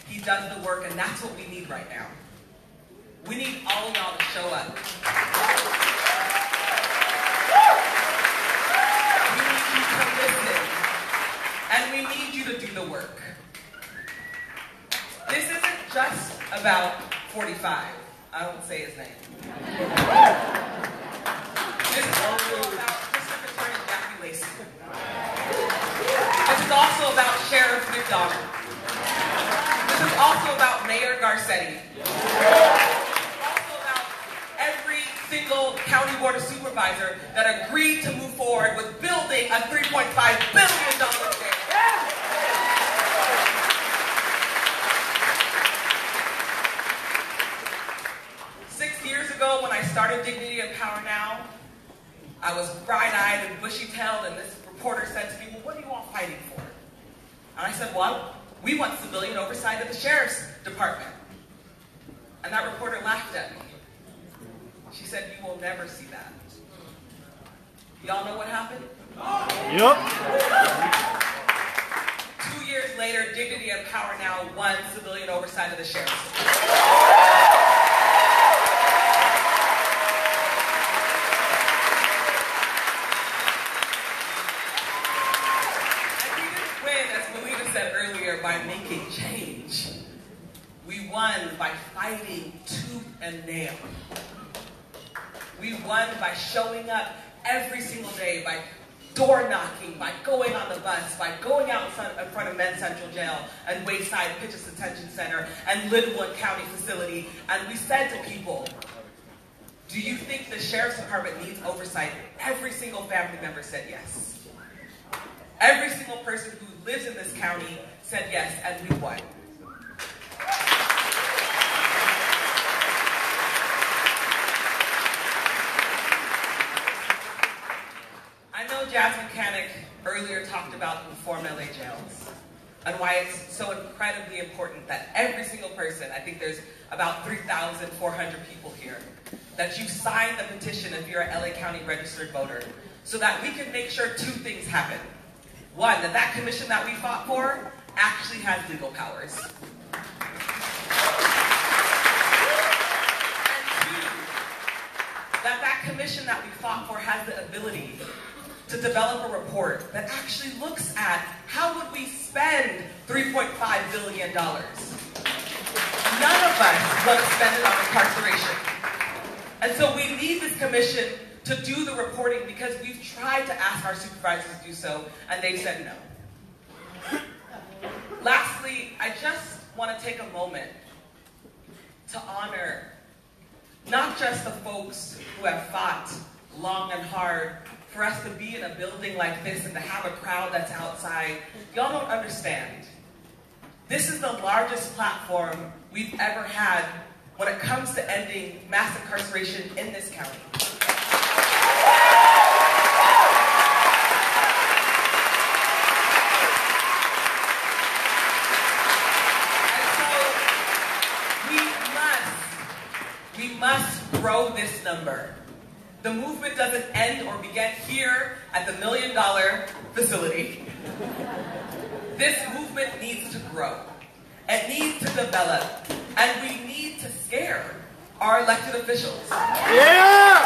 He does the work, and that's what we need right now. We need all of y'all to show up. We need you to listen. And we need you to do the work. This isn't just about 45. I won't say his name. This is also about District Attorney Jackie Lacey. This is also about Sheriff McDonald. This is also about Mayor Garcetti. This is also about every single county board of supervisor that agreed to move forward with building a $3.5 billion jail. 6 years ago, when I started Dignity and Power Now, I was bright-eyed and bushy-tailed, and this reporter said to me, well, what are you all fighting for? And I said, well, we want civilian oversight of the sheriff's department. And that reporter laughed at me. She said, you will never see that. Y'all know what happened? Yep. 2 years later, Dignity and Power Now won civilian oversight of the sheriff's department. By making change. We won by fighting tooth and nail. We won by showing up every single day, by door knocking, by going on the bus, by going out in front of Men's Central Jail and Wayside Pitches Detention Center and Linwood County Facility, and we said to people, do you think the Sheriff's Department needs oversight? Every single family member said yes. Every single person who lives in this county said yes, and we won. I know Jazz Mechanic earlier talked about reform LA jails and why it's so incredibly important that every single person, I think there's about 3,400 people here, that you sign the petition if you're a LA County registered voter, so that we can make sure two things happen. One, that commission that we fought for actually has legal powers. And two, that commission that we fought for has the ability to develop a report that actually looks at how would we spend $3.5 billion. None of us want to spend it on incarceration. And so we need this commission to do the reporting because we've tried to ask our supervisors to do so, and they've said no. Lastly, I just want to take a moment to honor not just the folks who have fought long and hard for us to be in a building like this and to have a crowd that's outside. Y'all don't understand. This is the largest platform we've ever had when it comes to ending mass incarceration in this county. We must grow this number. The movement doesn't end or begin here at the $1 million facility. This movement needs to grow. It needs to develop. And we need to scare our elected officials. Yeah!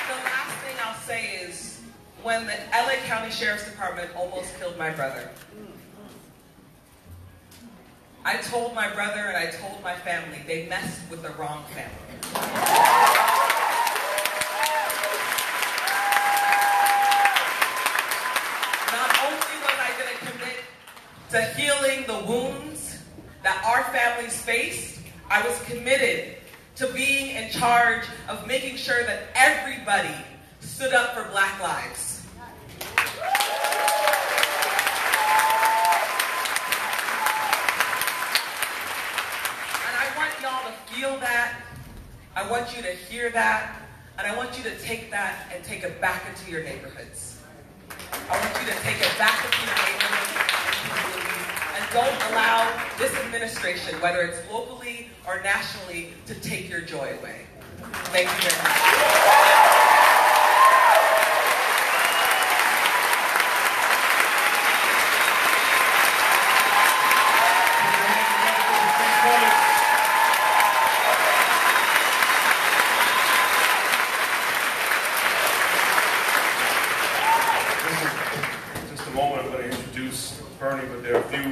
The last thing I'll say is, when the LA County Sheriff's Department almost killed my brother, I told my brother and I told my family, they messed with the wrong family. Not only was I going to commit to healing the wounds that our families faced, I was committed to being in charge of making sure that everybody stood up for Black lives. And I want y'all to feel that. I want you to hear that. And I want you to take that and take it back into your neighborhoods. I want you to take it back into your neighborhoods and don't allow this administration, whether it's locally or nationally, to take your joy away. Thank you very much. Bernie, but there are a few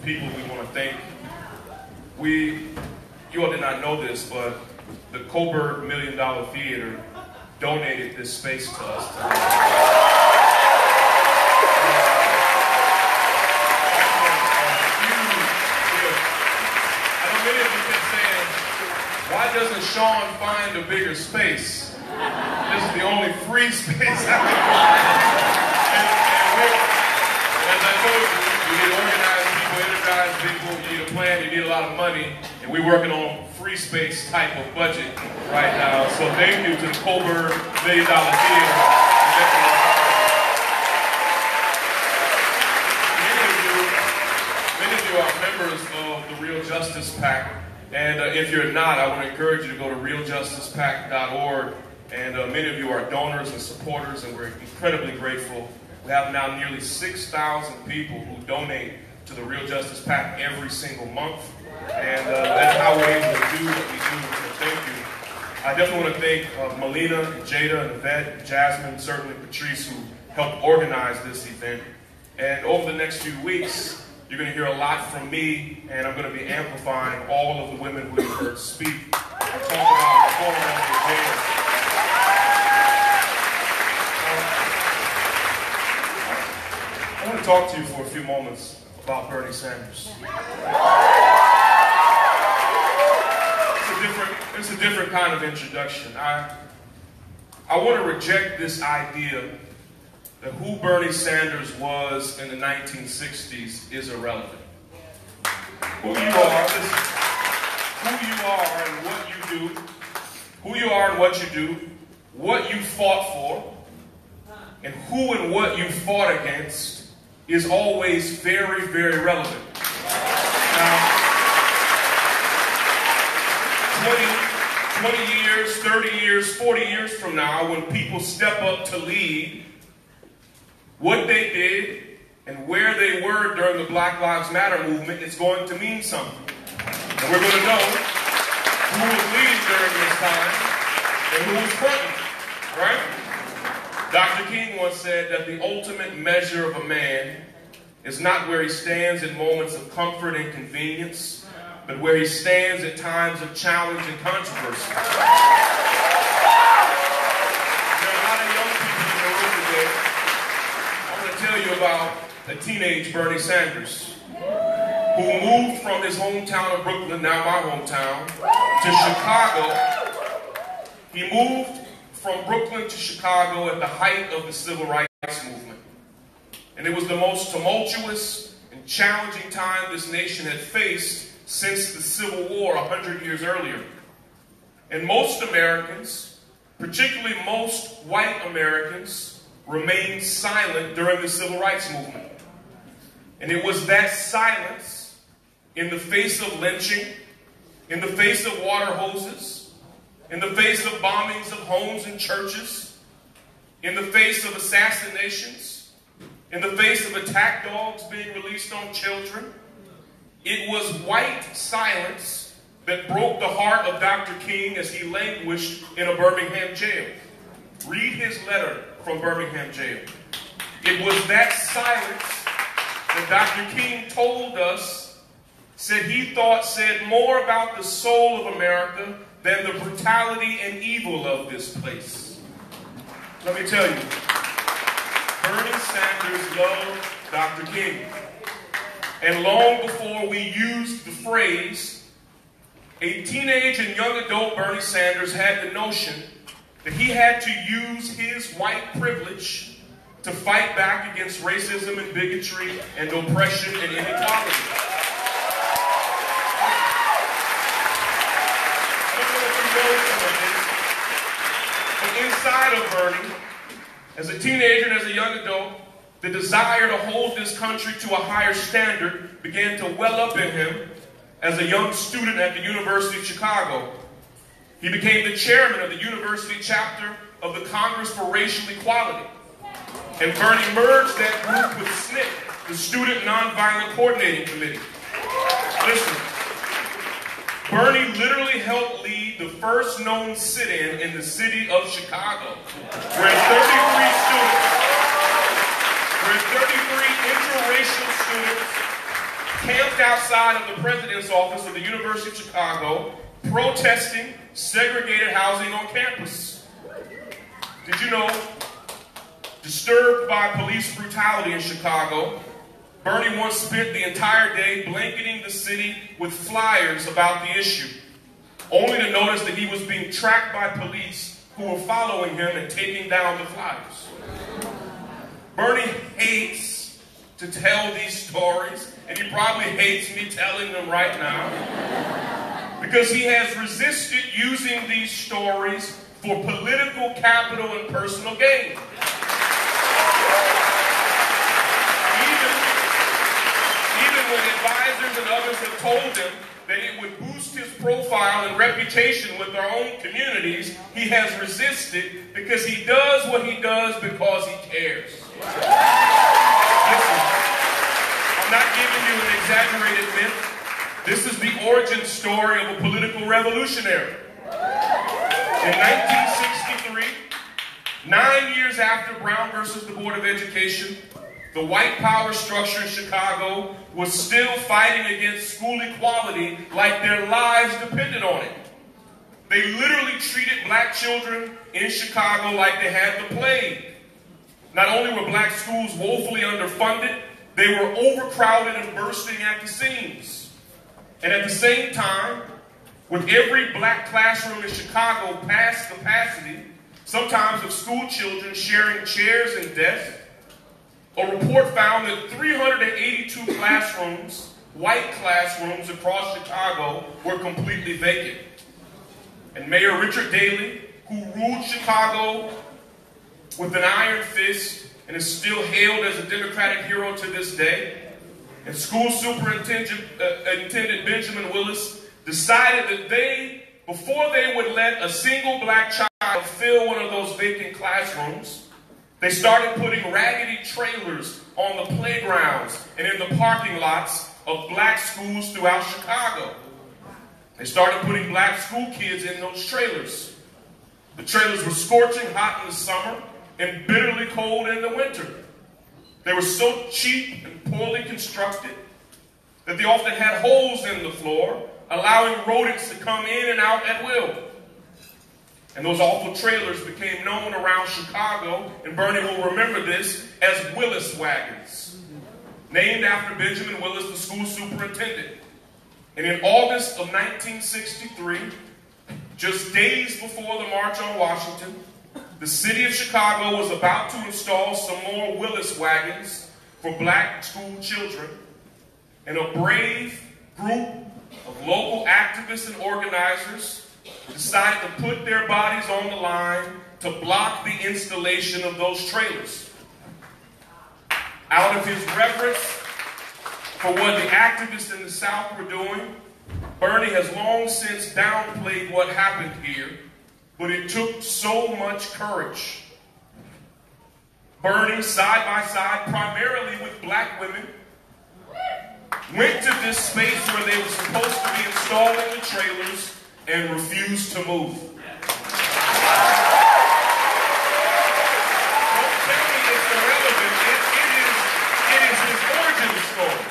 people we want to thank. You all did not know this, but the Coburg $1 Million Theater donated this space to us today. I know many of you kept saying, why doesn't Sean find a bigger space? This is the only free space I can find. As I told you, you need organized people, energized people, you need a plan, you need a lot of money, and we're working on free space type of budget right now. So thank you to the Coburg $1 Million Theater. Many of you are members of the Real Justice PAC, and if you're not, I want to encourage you to go to realjusticepac.org, and many of you are donors and supporters, and we're incredibly grateful. We have now nearly 6,000 people who donate to the Real Justice PAC every single month. And that's how we're able to do what we do. So thank you. I definitely want to thank Melina, and Jada, and Yvette, and Jasmine, certainly Patrice, who helped organize this event. And over the next few weeks, you're going to hear a lot from me, and I'm going to be amplifying all of the women who you've heard speak. I'm talking about reform and Jada. I want to talk to you for a few moments about Bernie Sanders. It's a different kind of introduction. I want to reject this idea that who Bernie Sanders was in the 1960s is irrelevant. Who you are, who you are and what you do, who you are and what you do, what you fought for, and who and what you fought against is always very, very relevant. Now, 20 years, 30 years, 40 years from now, when people step up to lead, what they did and where they were during the Black Lives Matter movement is going to mean something. And we're going to know who was leading during this time and who was fronting, right? Dr. King once said that the ultimate measure of a man is not where he stands in moments of comfort and convenience, but where he stands at times of challenge and controversy. There are a lot of young people in the room today. I want to tell you about a teenage Bernie Sanders who moved from his hometown of Brooklyn, now my hometown, to Chicago. He moved from Brooklyn to Chicago at the height of the Civil Rights Movement. And it was the most tumultuous and challenging time this nation had faced since the Civil War 100 years earlier. And most Americans, particularly most white Americans, remained silent during the Civil Rights Movement. And it was that silence in the face of lynching, in the face of water hoses, in the face of bombings of homes and churches, in the face of assassinations, in the face of attack dogs being released on children. It was white silence that broke the heart of Dr. King as he languished in a Birmingham jail. Read his letter from Birmingham jail. It was that silence that Dr. King told us, said he thought said more about the soul of America than the brutality and evil of this place. Let me tell you, Bernie Sanders loved Dr. King. And long before we used the phrase, a teenage and young adult Bernie Sanders had the notion that he had to use his white privilege to fight back against racism and bigotry and oppression and inequality. I don't know if you know some of this, but inside of Bernie, as a teenager and as a young adult, the desire to hold this country to a higher standard began to well up in him as a young student at the University of Chicago. He became the chairman of the university chapter of the Congress for Racial Equality. And Bernie merged that group with SNCC, the Student Nonviolent Coordinating Committee. Listen, Bernie literally helped lead the first known sit-in in the city of Chicago, where 33 interracial students camped outside of the president's office of the University of Chicago, protesting segregated housing on campus. Did you know, disturbed by police brutality in Chicago, Bernie once spent the entire day blanketing the city with flyers about the issue, only to notice that he was being tracked by police who were following him and taking down the flyers. Bernie hates to tell these stories, and he probably hates me telling them right now, because he has resisted using these stories for political capital and personal gain. Even when advisors and others have told him that it would boost his profile and reputation with their own communities, he has resisted because he does what he does because he cares. Listen, I'm not giving you an exaggerated myth. This is the origin story of a political revolutionary. In 1963, 9 years after Brown versus the Board of Education, the white power structure in Chicago was still fighting against school equality like their lives depended on it. They literally treated black children in Chicago like they had the plague. Not only were black schools woefully underfunded, they were overcrowded and bursting at the seams. And at the same time, with every black classroom in Chicago past capacity, sometimes with school children sharing chairs and desks, a report found that 382 classrooms, white classrooms across Chicago, were completely vacant. And Mayor Richard Daley, who ruled Chicago with an iron fist and is still hailed as a Democratic hero to this day, and school superintendent Benjamin Willis decided that before they would let a single black child fill one of those vacant classrooms, they started putting raggedy trailers on the playgrounds and in the parking lots of black schools throughout Chicago. They started putting black school kids in those trailers. The trailers were scorching hot in the summer and bitterly cold in the winter. They were so cheap and poorly constructed that they often had holes in the floor, allowing rodents to come in and out at will. And those awful trailers became known around Chicago, and Bernie will remember this, as Willis wagons, named after Benjamin Willis, the school superintendent. And in August of 1963, just days before the March on Washington, the city of Chicago was about to install some more Willis wagons for black school children, and a brave group of local activists and organizers decided to put their bodies on the line to block the installation of those trailers. Out of his reverence for what the activists in the South were doing, Bernie has long since downplayed what happened here, but it took so much courage. Bernie, side by side, primarily with black women, went to this space where they were supposed to be installing the trailers and refused to move. Don't tell me it's irrelevant. It is his origin story.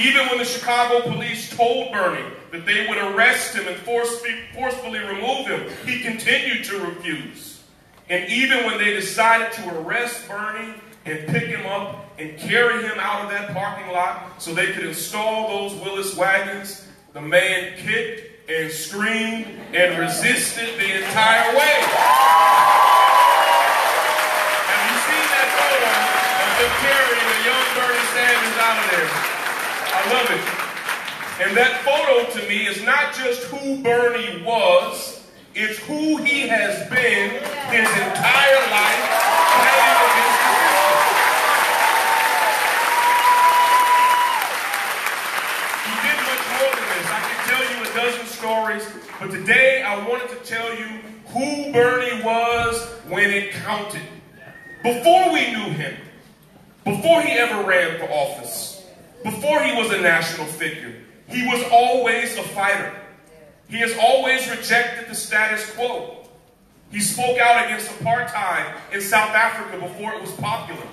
Even when the Chicago police told Bernie that they would arrest him and forcefully remove him, he continued to refuse. And even when they decided to arrest Bernie and pick him up, and carry him out of that parking lot so they could install those Willis wagons, the man kicked and screamed and resisted the entire way. Have you seen that photo of them carrying a young Bernie Sanders out of there? I love it. And that photo to me is not just who Bernie was, it's who he has been his entire life fighting against the system. He did much more than this. I can tell you a dozen stories, but today I wanted to tell you who Bernie was when it counted. Before we knew him, before he ever ran for office, before he was a national figure, he was always a fighter. He has always rejected the status quo. He spoke out against apartheid in South Africa before it was popular.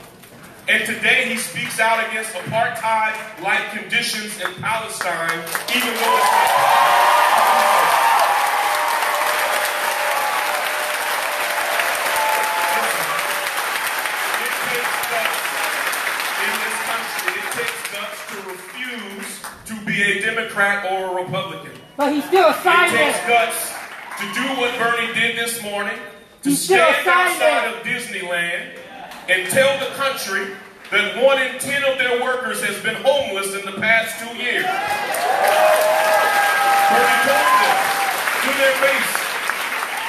And today he speaks out against apartheid-like conditions in Palestine, even though it's not popular. To refuse to be a Democrat or a Republican. But he's still a It takes guts to do what Bernie did this morning, to stand outside of Disneyland and tell the country that 1 in 10 of their workers has been homeless in the past 2 years. Bernie told them to their face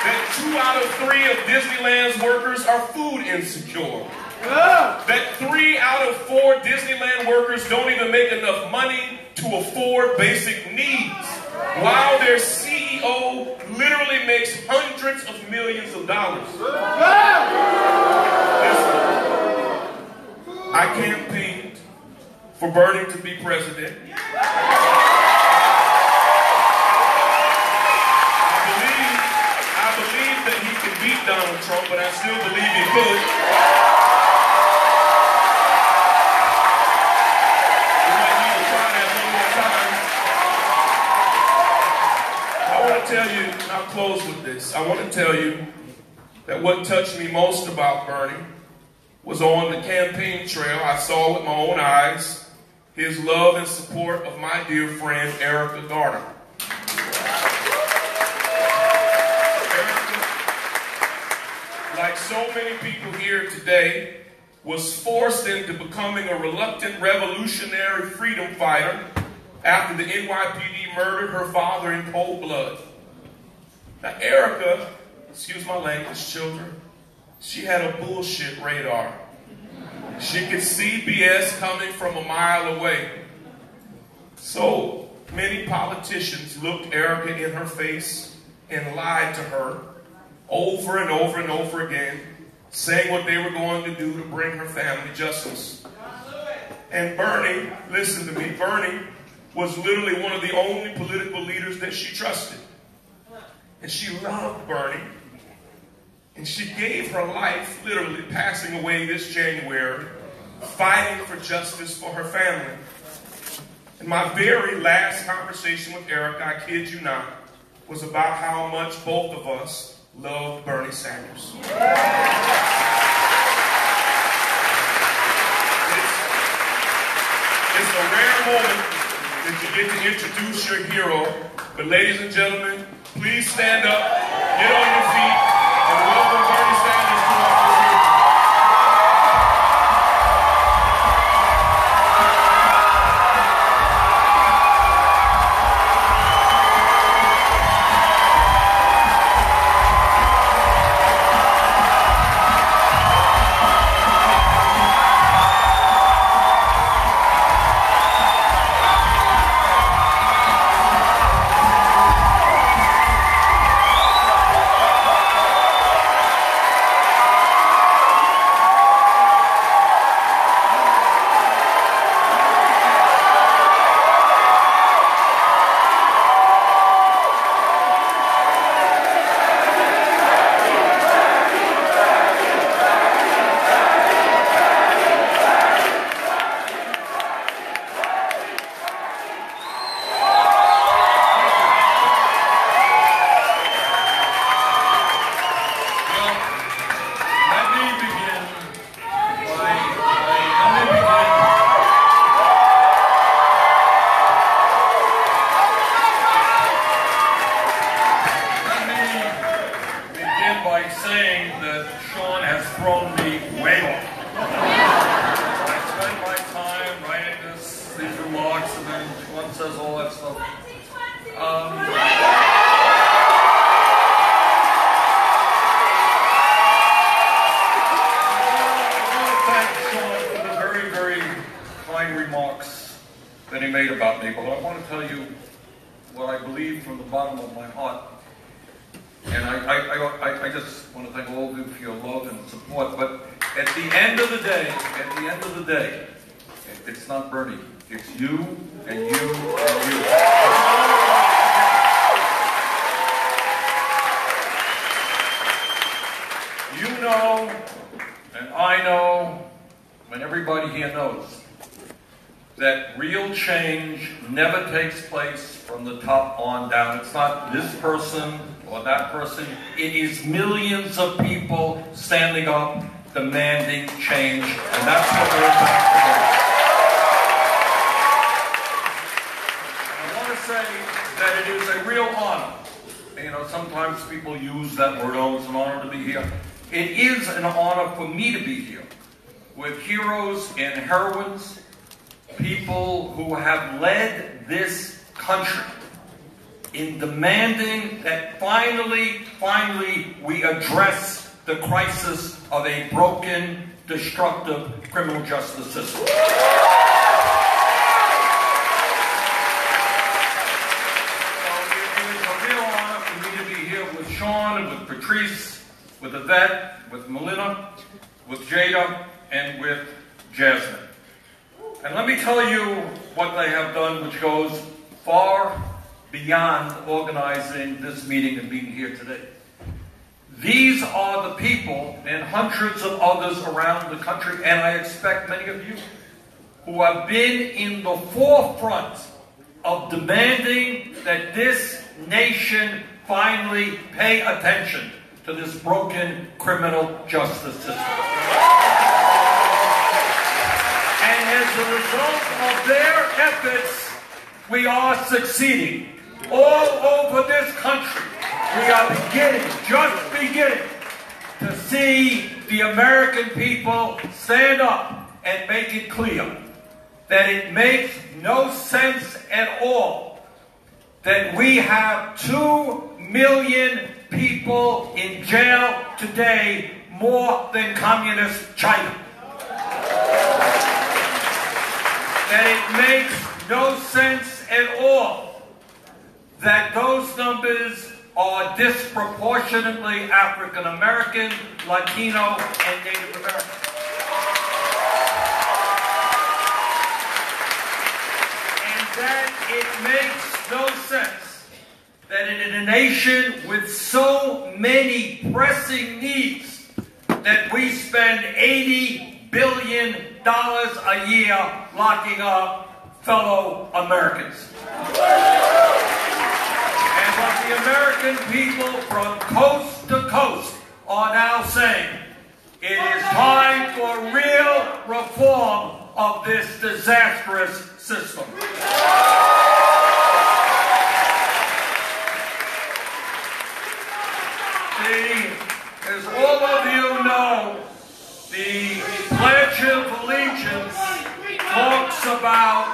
that 2 out of 3 of Disneyland's workers are food insecure. That 3 out of 4 Disneyland workers don't even make enough money to afford basic needs, while their CEO literally makes hundreds of millions of dollars. Listen, I campaigned for Bernie to be president. I believe that he could beat Donald Trump, but I still believe he could. Tell you, and I'll close with this. I want to tell you that what touched me most about Bernie was on the campaign trail. I saw with my own eyes his love and support of my dear friend Erica Garner. Erica, like so many people here today, was forced into becoming a reluctant revolutionary freedom fighter after the NYPD murdered her father in cold blood. Now, Erica, excuse my language, children, she had a bullshit radar. She could see BS coming from a mile away. So many politicians looked Erica in her face and lied to her over and over and over again, saying what they were going to do to bring her family justice. And Bernie, listen to me, Bernie was literally one of the only political leaders that she trusted. And she loved Bernie. And she gave her life, literally passing away this January, fighting for justice for her family. And my very last conversation with Erica, I kid you not, was about how much both of us loved Bernie Sanders. It's a rare moment that you get to introduce your hero. But ladies and gentlemen, please stand up, get on your feet, and welcome Bernie Sanders to our community. by saying that Sean has thrown me way off. I spend my time writing these remarks, and then Sean says all that stuff. Remarks that he made about me, but I want to tell you what I believe from the bottom of my heart. And I just want to thank all of you for your love and support. But at the end of the day, it's not Bernie. It's you and you and you. You know, and I know, and everybody here knows, that real change never takes place from the top on down. It's not this person or that person. It is millions of people standing up, demanding change, and that's what we're about today. And I want to say that it is a real honor. You know, sometimes people use that word, oh, it's an honor to be here. It is an honor for me to be here with heroes and heroines, people who have led this country in demanding that finally we address the crisis of a broken, destructive criminal justice system. So it is a real honor for me to be here with Sean and with Patrice, with Yvette, with Melina, with Jada, and with Jasmine. And let me tell you what they have done, which goes far beyond organizing this meeting and being here today. These are the people and hundreds of others around the country, and I expect many of you, who have been in the forefront of demanding that this nation finally pay attention to this broken criminal justice system. And as a result of their efforts, we are succeeding. All over this country, we are just beginning to see the American people stand up and make it clear that it makes no sense at all that we have 2 million people in jail today, more than communist China. That it makes no sense at all that those numbers are disproportionately African American, Latino, and Native American. And that it makes no sense that in a nation with so many pressing needs that we spend $80 billion a year locking up fellow Americans. And what the American people from coast to coast are now saying, it is time for real reform of this disastrous system. See, as all of you know, the Pledge of Allegiance talks about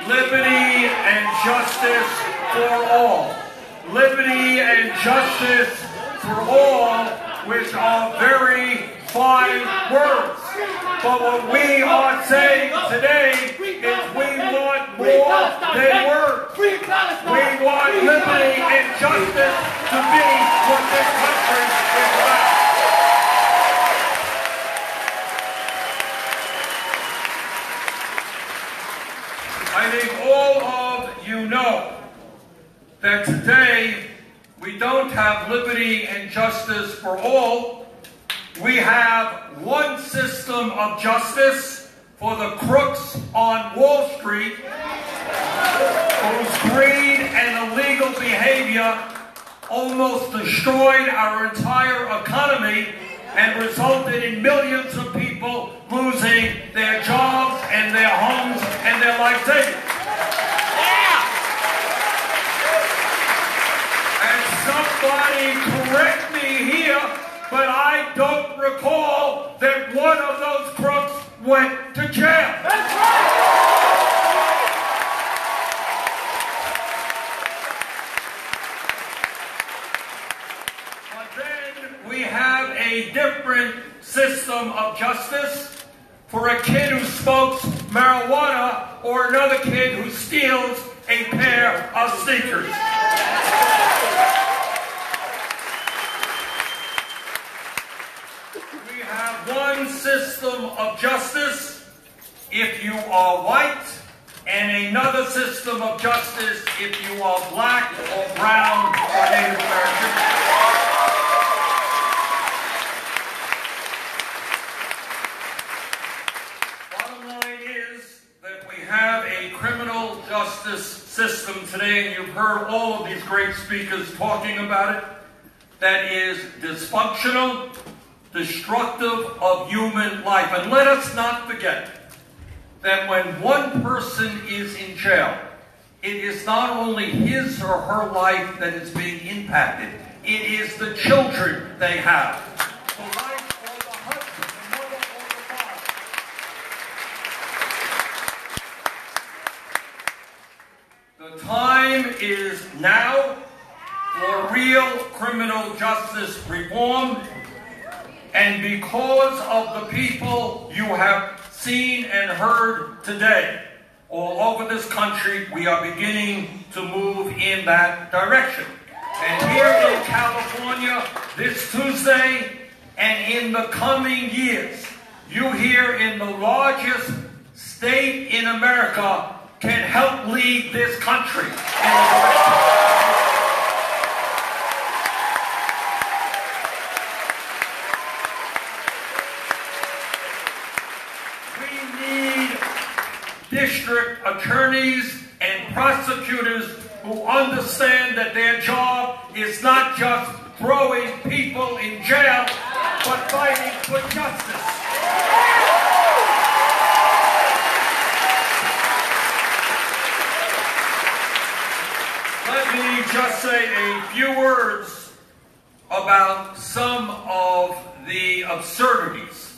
liberty and justice for all. Liberty and justice for all, which are very fine words. But what we are saying today is we want more than words. We want liberty and justice to be what this country is about. I think all of you know that today we don't have liberty and justice for all. We have one system of justice for the crooks on Wall Street whose greed and illegal behavior almost destroyed our entire economy and resulted in millions of people losing their jobs and their homes and their life savings. And somebody correct me here, but I don't recall that one of those crooks went to jail. That's right! But then we have a different system of justice for a kid who smokes marijuana or another kid who steals a pair of sneakers. We have one system of justice if you are white, and another system of justice if you are black or brown or Native American. Have a criminal justice system today, and you've heard all of these great speakers talking about it, that is dysfunctional, destructive of human life. And let us not forget that when one person is in jail, it is not only his or her life that is being impacted, it is the children they have. The life of the husband, the mother, or the father. The time is now for real criminal justice reform, and because of the people you have seen and heard today all over this country, we are beginning to move in that direction. And here in California, this Tuesday and in the coming years, you here in the largest state in America can help lead this country in the direction. We need district attorneys and prosecutors who understand that their job is not just throwing people in jail, but fighting for justice. Let me just say a few words about some of the absurdities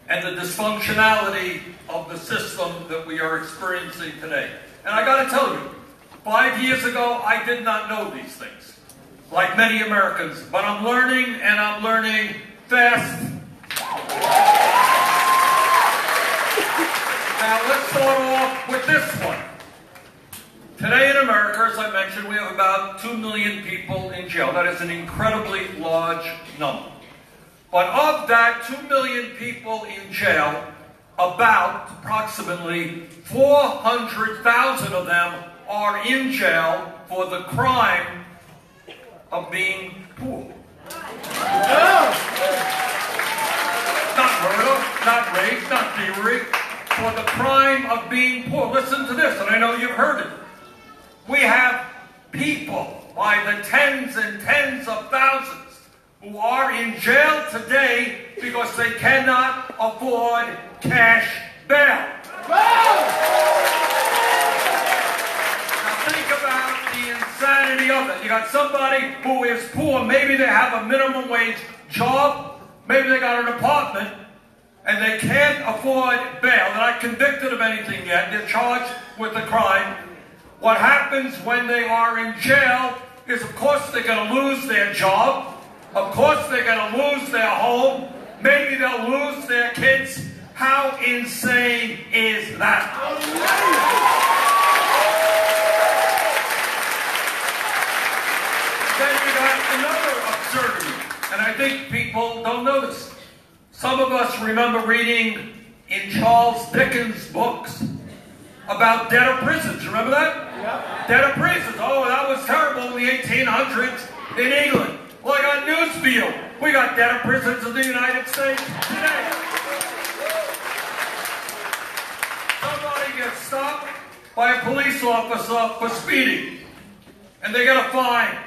and the dysfunctionality of the system that we are experiencing today. And I got to tell you, 5 years ago, I did not know these things, like many Americans, but I'm learning, and I'm learning fast. Now, let's start off with this one. Today in America, as I mentioned, we have about 2 million people in jail. That is an incredibly large number. But of that 2 million people in jail, about approximately 400,000 of them are in jail for the crime of being poor. Not murder, not rape, not thievery, for the crime of being poor. Listen to this, and I know you've heard it. We have people by the tens and tens of thousands who are in jail today because they cannot afford cash bail. Now think about the insanity of it. You got somebody who is poor, maybe they have a minimum wage job, maybe they got an apartment, and they can't afford bail. They're not convicted of anything yet. They're charged with a crime. What happens when they are in jail is, of course, they're going to lose their job. Of course, they're going to lose their home. Maybe they'll lose their kids. How insane is that? Then you got another absurdity, and I think people don't know this. Some of us remember reading in Charles Dickens' books about debtor prisons. Remember that? Yeah. Debtor prisons. Oh, that was terrible in the 1800s in England. Well, I got news for you. We got debtor prisons in the United States today. Somebody gets stopped by a police officer for speeding, and they get a fine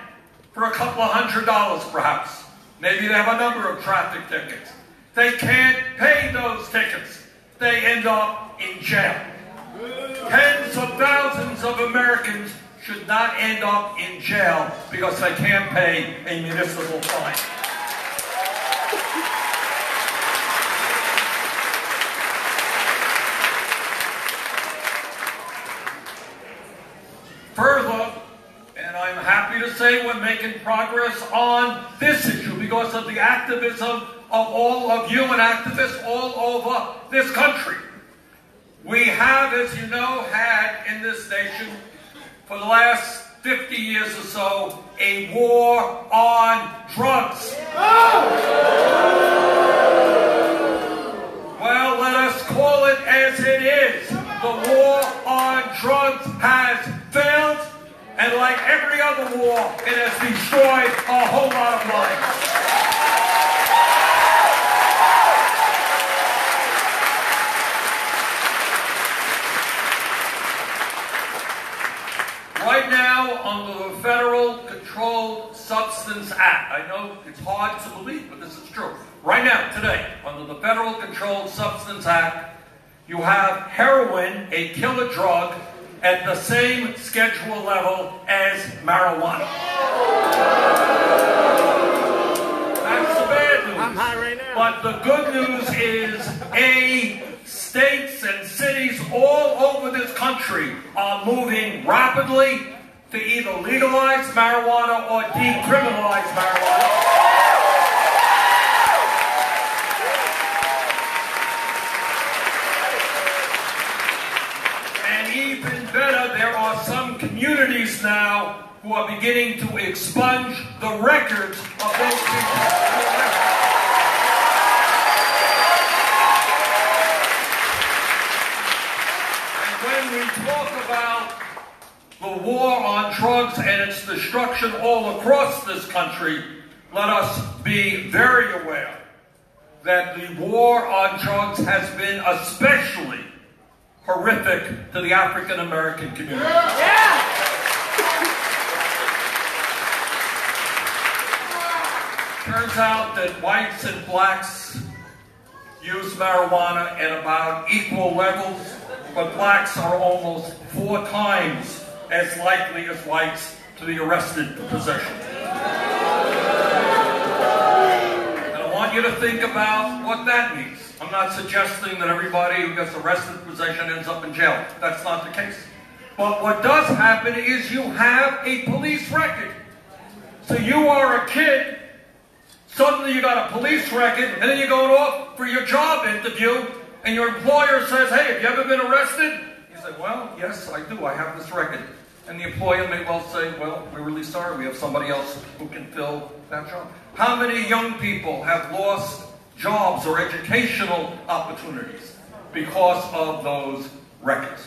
for a couple of $100 perhaps. Maybe they have a number of traffic tickets. They can't pay those tickets. They end up in jail. Tens of thousands of Americans should not end up in jail because they can't pay a municipal fine. say we're making progress on this issue because of the activism of all of you and activists all over this country. We have, as you know, had in this nation for the last 50 years or so a war on drugs. Well, let us call it as it is. The war on drugs has failed, and like every other war, it has destroyed a whole lot of lives. Right now, under the Federal Controlled Substance Act, I know it's hard to believe, but this is true. Right now, today, under the Federal Controlled Substance Act, you have heroin, a killer drug, at the same schedule level as marijuana. That's the bad news. I'm high right now. But the good news is states and cities all over this country are moving rapidly to either legalize marijuana or decriminalize marijuana. And even better, there are some communities now who are beginning to expunge the records of those people. When we talk about the war on drugs and its destruction all across this country, let us be very aware that the war on drugs has been especially horrific to the African American community. Turns out that whites and blacks use marijuana at about equal levels, but blacks are almost 4 times as likely as whites to be arrested for possession. And I want you to think about what that means. I'm not suggesting that everybody who gets arrested for possession ends up in jail. That's not the case. But what does happen is you have a police record. So you are a kid, suddenly you got a police record, and then you go off for your job interview, and your employer says, hey, have you ever been arrested? You say, well, yes, I do. I have this record. And the employer may well say, well, we're really sorry. We have somebody else who can fill that job. How many young people have lost jobs or educational opportunities because of those records?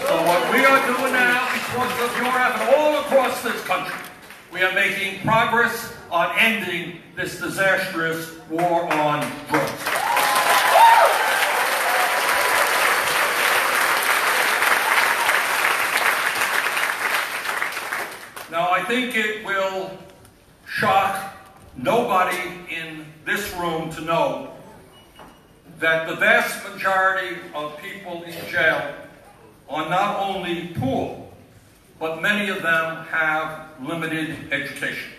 So what we are doing now, because of your effort all across this country, we are making progress on ending this disastrous war on drugs. Now, I think it will shock nobody in this room to know that the vast majority of people in jail are not only poor, but many of them have limited education.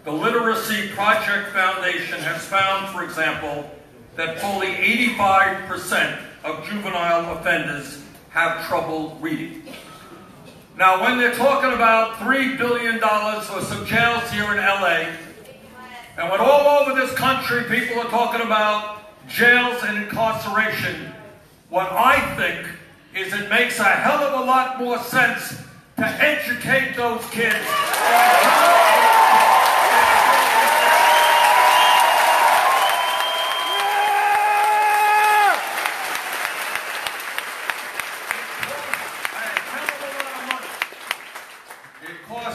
The Literacy Project Foundation has found, for example, that fully 85% of juvenile offenders have trouble reading. Now, when they're talking about $3 billion for some jails here in LA, and when all over this country people are talking about jails and incarceration, what I think is it makes a hell of a lot more sense to educate those kids.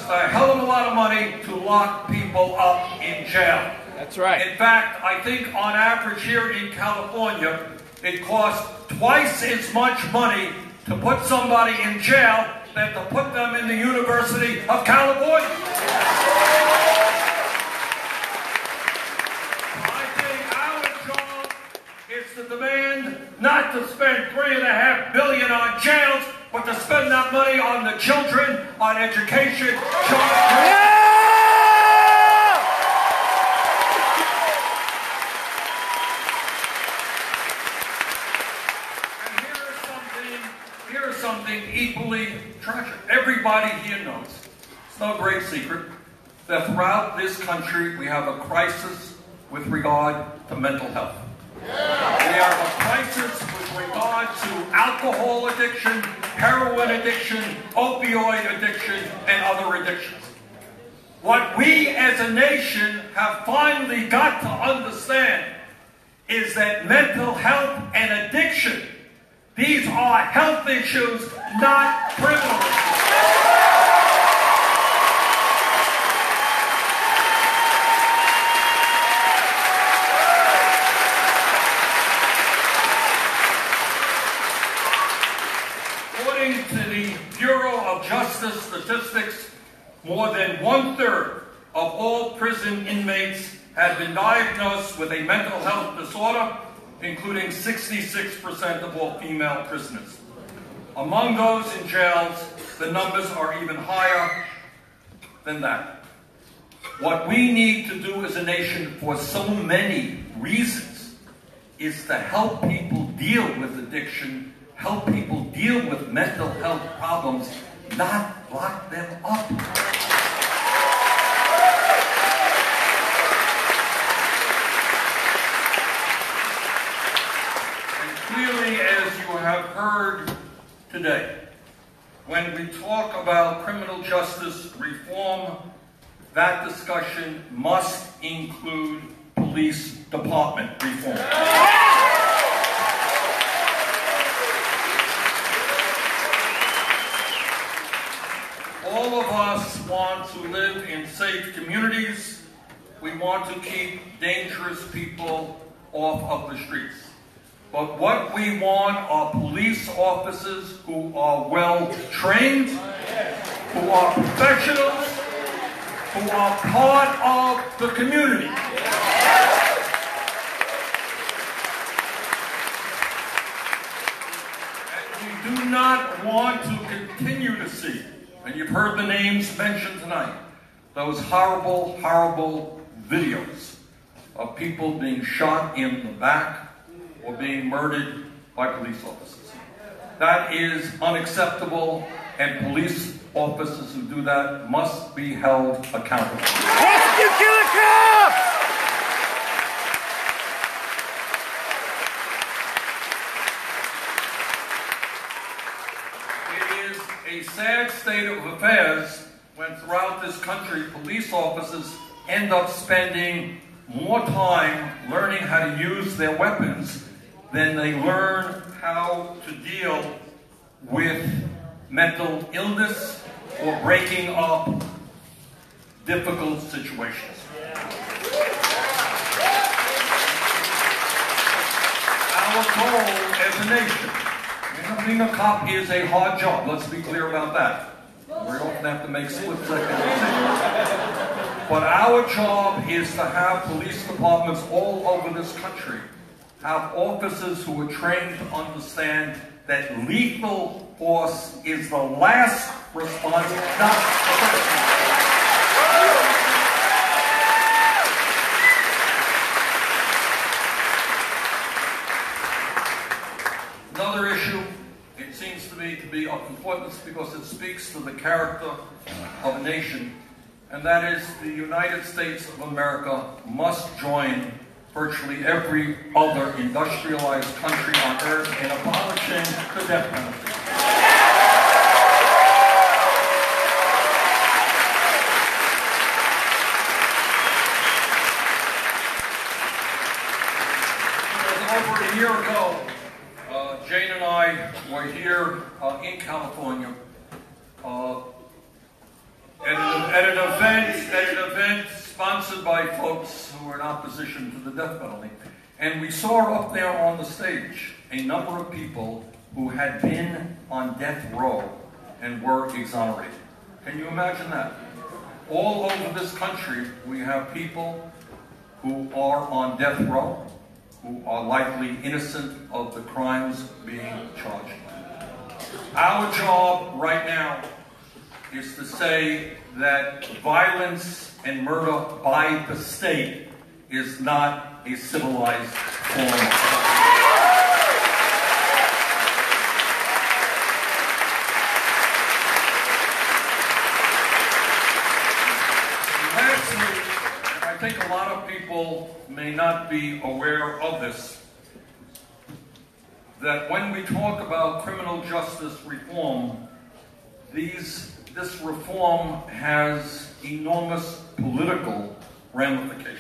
A hell of a lot of money to lock people up in jail. That's right. In fact, I think on average here in California, it costs twice as much money to put somebody in jail than to put them in the University of California. I think our job is to demand not to spend $3.5 billion on jails, but to spend that money on the children, on education, And here is something equally tragic. Everybody here knows no great secret that throughout this country we have a crisis with regard to mental health. We have a crisis with regard to alcohol addiction, heroin addiction, opioid addiction, and other addictions. What we as a nation have finally got to understand is that mental health and addiction, these are health issues, not criminal issues. According to the Bureau of Justice Statistics, more than 1/3 of all prison inmates have been diagnosed with a mental health disorder, including 66% of all female prisoners. Among those in jails, the numbers are even higher than that. What we need to do as a nation for so many reasons is to help people deal with addiction, help people deal with mental health problems, not lock them up. And clearly, as you have heard today, when we talk about criminal justice reform, that discussion must include police department reform. All of us want to live in safe communities. We want to keep dangerous people off of the streets. But what we want are police officers who are well trained, who are professionals, who are part of the community. And we do not want to continue to see, and you've heard the names mentioned tonight, those horrible, horrible videos of people being shot in the back or being murdered by police officers. That is unacceptable, and police officers who do that must be held accountable. Prosecute killer cops! It is a sad state of affairs when throughout this country police officers end up spending more time learning how to use their weapons than they learn how to deal with mental illness or breaking up difficult situations. Our goal as a nation, being a cop is a hard job, let's be clear about that. We often have to make split-second decisions. But our job is to have police departments all over this country have officers who are trained to understand that lethal force is the last response, not the first. Another issue, it seems to me to be of importance because it speaks to the character of a nation, and that is the United States of America must join virtually every other industrialized country on earth in abolishing the death penalty. Over a year ago, Jane and I were here in California at an event sponsored by folks who were in opposition to the death penalty. And we saw up there on the stage a number of people who had been on death row and were exonerated. Can you imagine that? All over this country, we have people who are on death row, who are likely innocent of the crimes being charged. Our job right now is to say that violence and murder by the state is not a civilized form of violence. lot of people may not be aware of this, that when we talk about criminal justice reform, this reform has enormous political ramifications.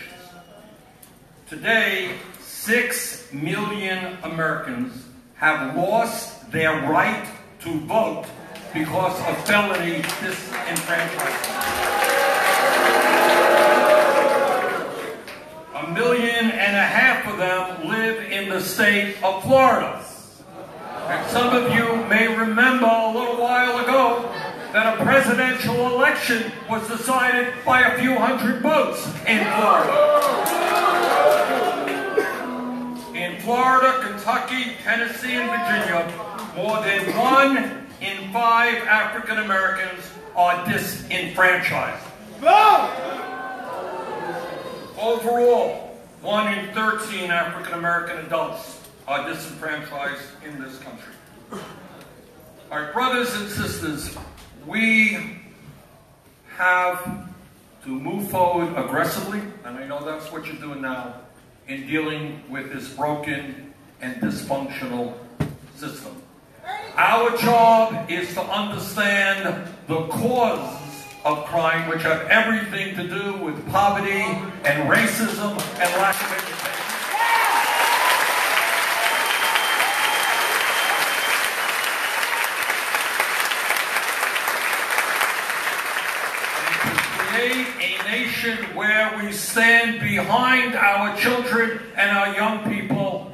Today, 6 million Americans have lost their right to vote because of felony disenfranchisement. 1.5 million of them live in the state of Florida. And some of you may remember a little while ago that a presidential election was decided by a few hundred votes in Florida. In Florida, Kentucky, Tennessee, and Virginia, more than 1 in 5 African Americans are disenfranchised. Overall, 1 in 13 African American adults are disenfranchised in this country. All right, brothers and sisters, we have to move forward aggressively, and I know that's what you're doing now, in dealing with this broken and dysfunctional system. Our job is to understand the causes of crime, which have everything to do with poverty and racism and lack of education. A nation where we stand behind our children and our young people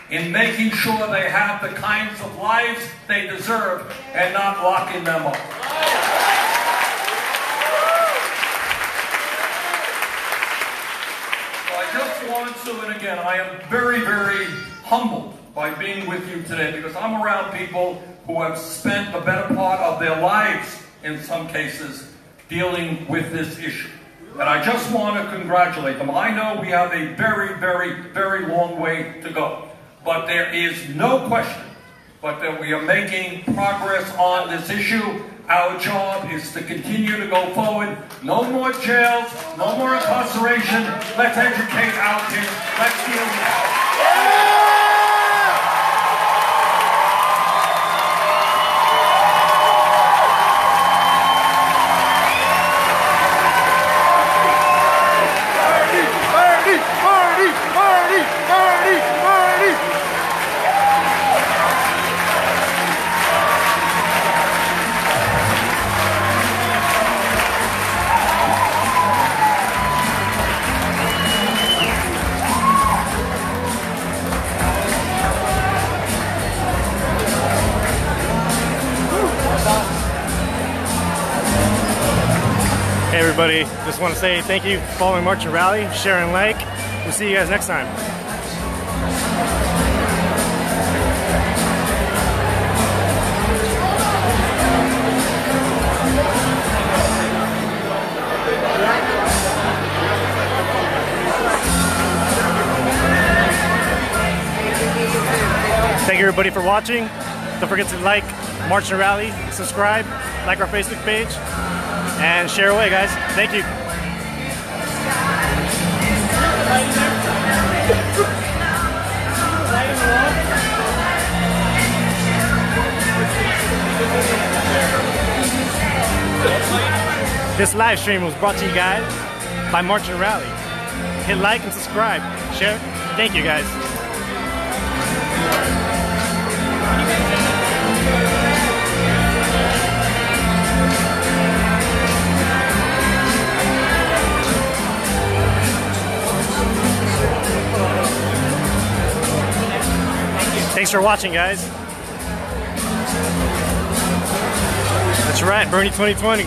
in making sure they have the kinds of lives they deserve and not locking them up. So I just want to, and again, I am very, very humbled by being with you today because I'm around people who have spent the better part of their lives, in some cases, dealing with this issue. And I just want to congratulate them. I know we have a very, very, very long way to go. But there is no question but that we are making progress on this issue. Our job is to continue to go forward. No more jails, no more incarceration. Let's educate our kids. Let's deal with it. Hey everybody, just want to say thank you for following March and Rally, share and like. We'll see you guys next time. Thank you everybody for watching. Don't forget to like March and Rally, subscribe, like our Facebook page, and share away, guys. Thank you. This live stream was brought to you guys by March and Rally. Hit like and subscribe. Share. Thank you, guys. Thanks for watching, guys. That's right, Bernie 2020.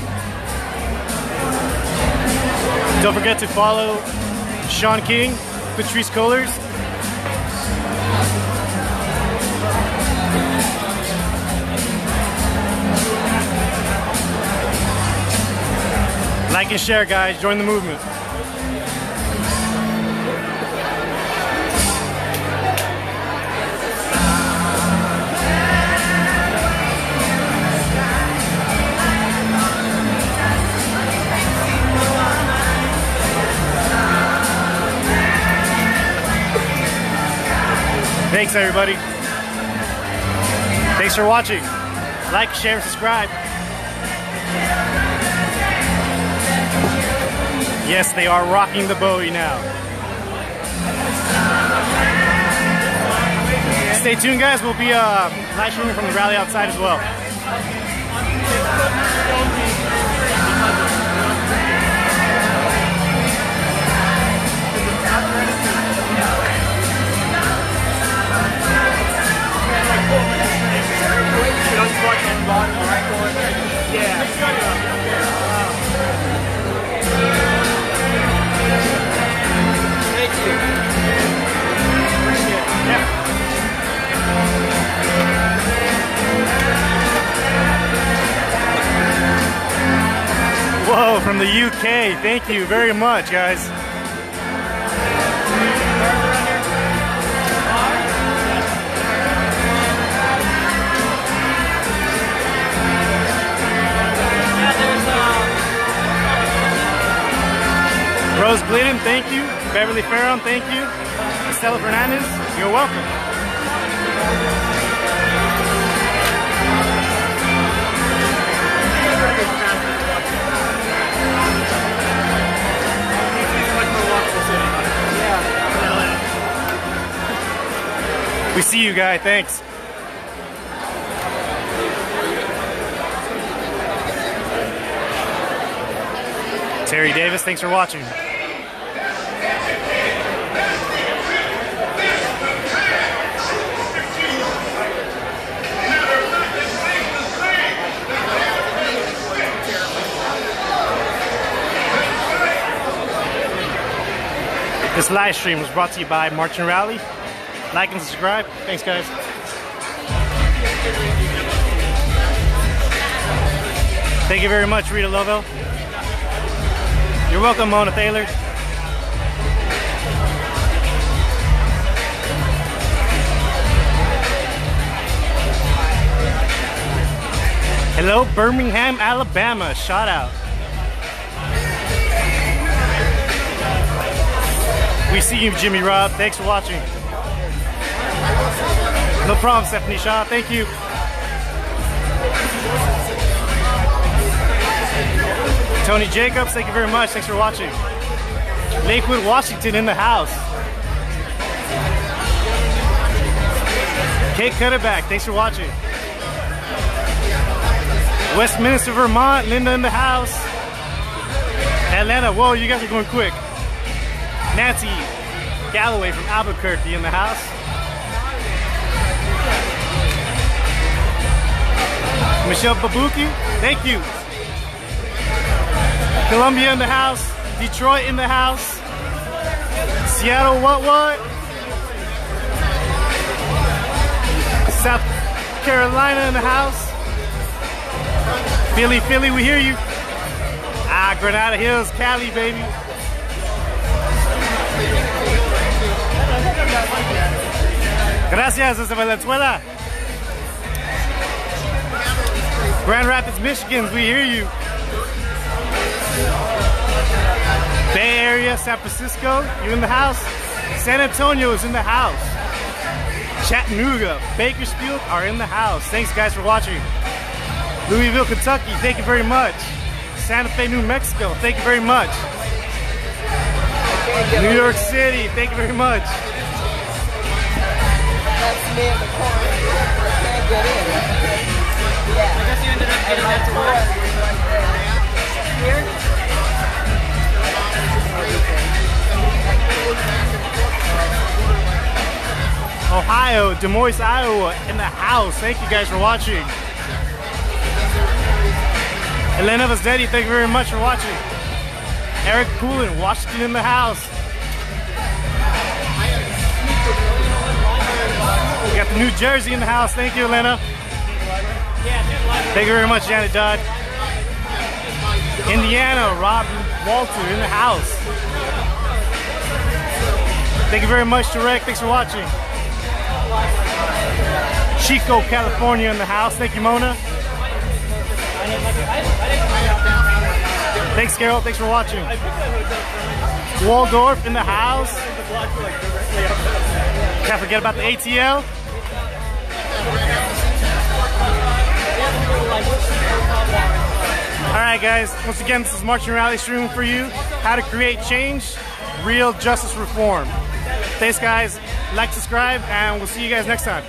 Don't forget to follow Sean King, Patrice Kohlers. Like and share, guys. Join the movement. Thanks, everybody. Thanks for watching. Like, share, subscribe. Yes, they are rocking the Bowie now. Stay tuned, guys. We'll be live streaming from the rally outside as well. Whoa, from the UK. Thank you very much, guys. Rose Glidden, thank you. Beverly Farron, thank you. Estella Fernandez, you're welcome. We see you, guy. Thanks. Terry Davis, thanks for watching. This live stream was brought to you by March and Rally. Like and subscribe. Thanks, guys. Thank you very much, Rita Lovell. You're welcome, Mona Taylor. Hello, Birmingham, Alabama. Shout out. We see you, Jimmy Rob. Thanks for watching. No problem, Stephanie Shaw. Thank you. Tony Jacobs, thank you very much. Thanks for watching. Lakewood, Washington in the house. Kate Cutterback, thanks for watching. Westminster, Vermont, Linda in the house. Atlanta, whoa, you guys are going quick. Nancy Galloway from Albuquerque in the house. Michelle Babuki, thank you. Columbia in the house. Detroit in the house. Seattle, what? South Carolina in the house. Philly, we hear you. Ah, Granada Hills, Cali, baby. Gracias, desde Venezuela. Grand Rapids, Michigan, we hear you. Bay Area, San Francisco, you in the house. San Antonio is in the house. Chattanooga, Bakersfield are in the house. Thanks, guys, for watching. Louisville, Kentucky, thank you very much. Santa Fe, New Mexico, thank you very much. New York City, thank you very much. That's me in the corner. Can't get in. Yeah. I guess you ended up getting that to work. Here? Ohio, Des Moines, Iowa, in the house. Thank you guys for watching. Elena Vazzetti, thank you very much for watching. Eric Poulin, Washington in the house. We got the New Jersey in the house. Thank you, Elena. Thank you very much, Janet Dodd. Indiana, Rob Walter in the house. Thank you very much, Tarek. Thanks for watching. Chico, California in the house. Thank you, Mona. Thanks, Carol. Thanks for watching. Waldorf in the house. Can't forget about the ATL. Alright guys, once again this is Marching Rally streaming for you. How to create change, real justice reform. Thanks guys, like, subscribe, and we'll see you guys next time.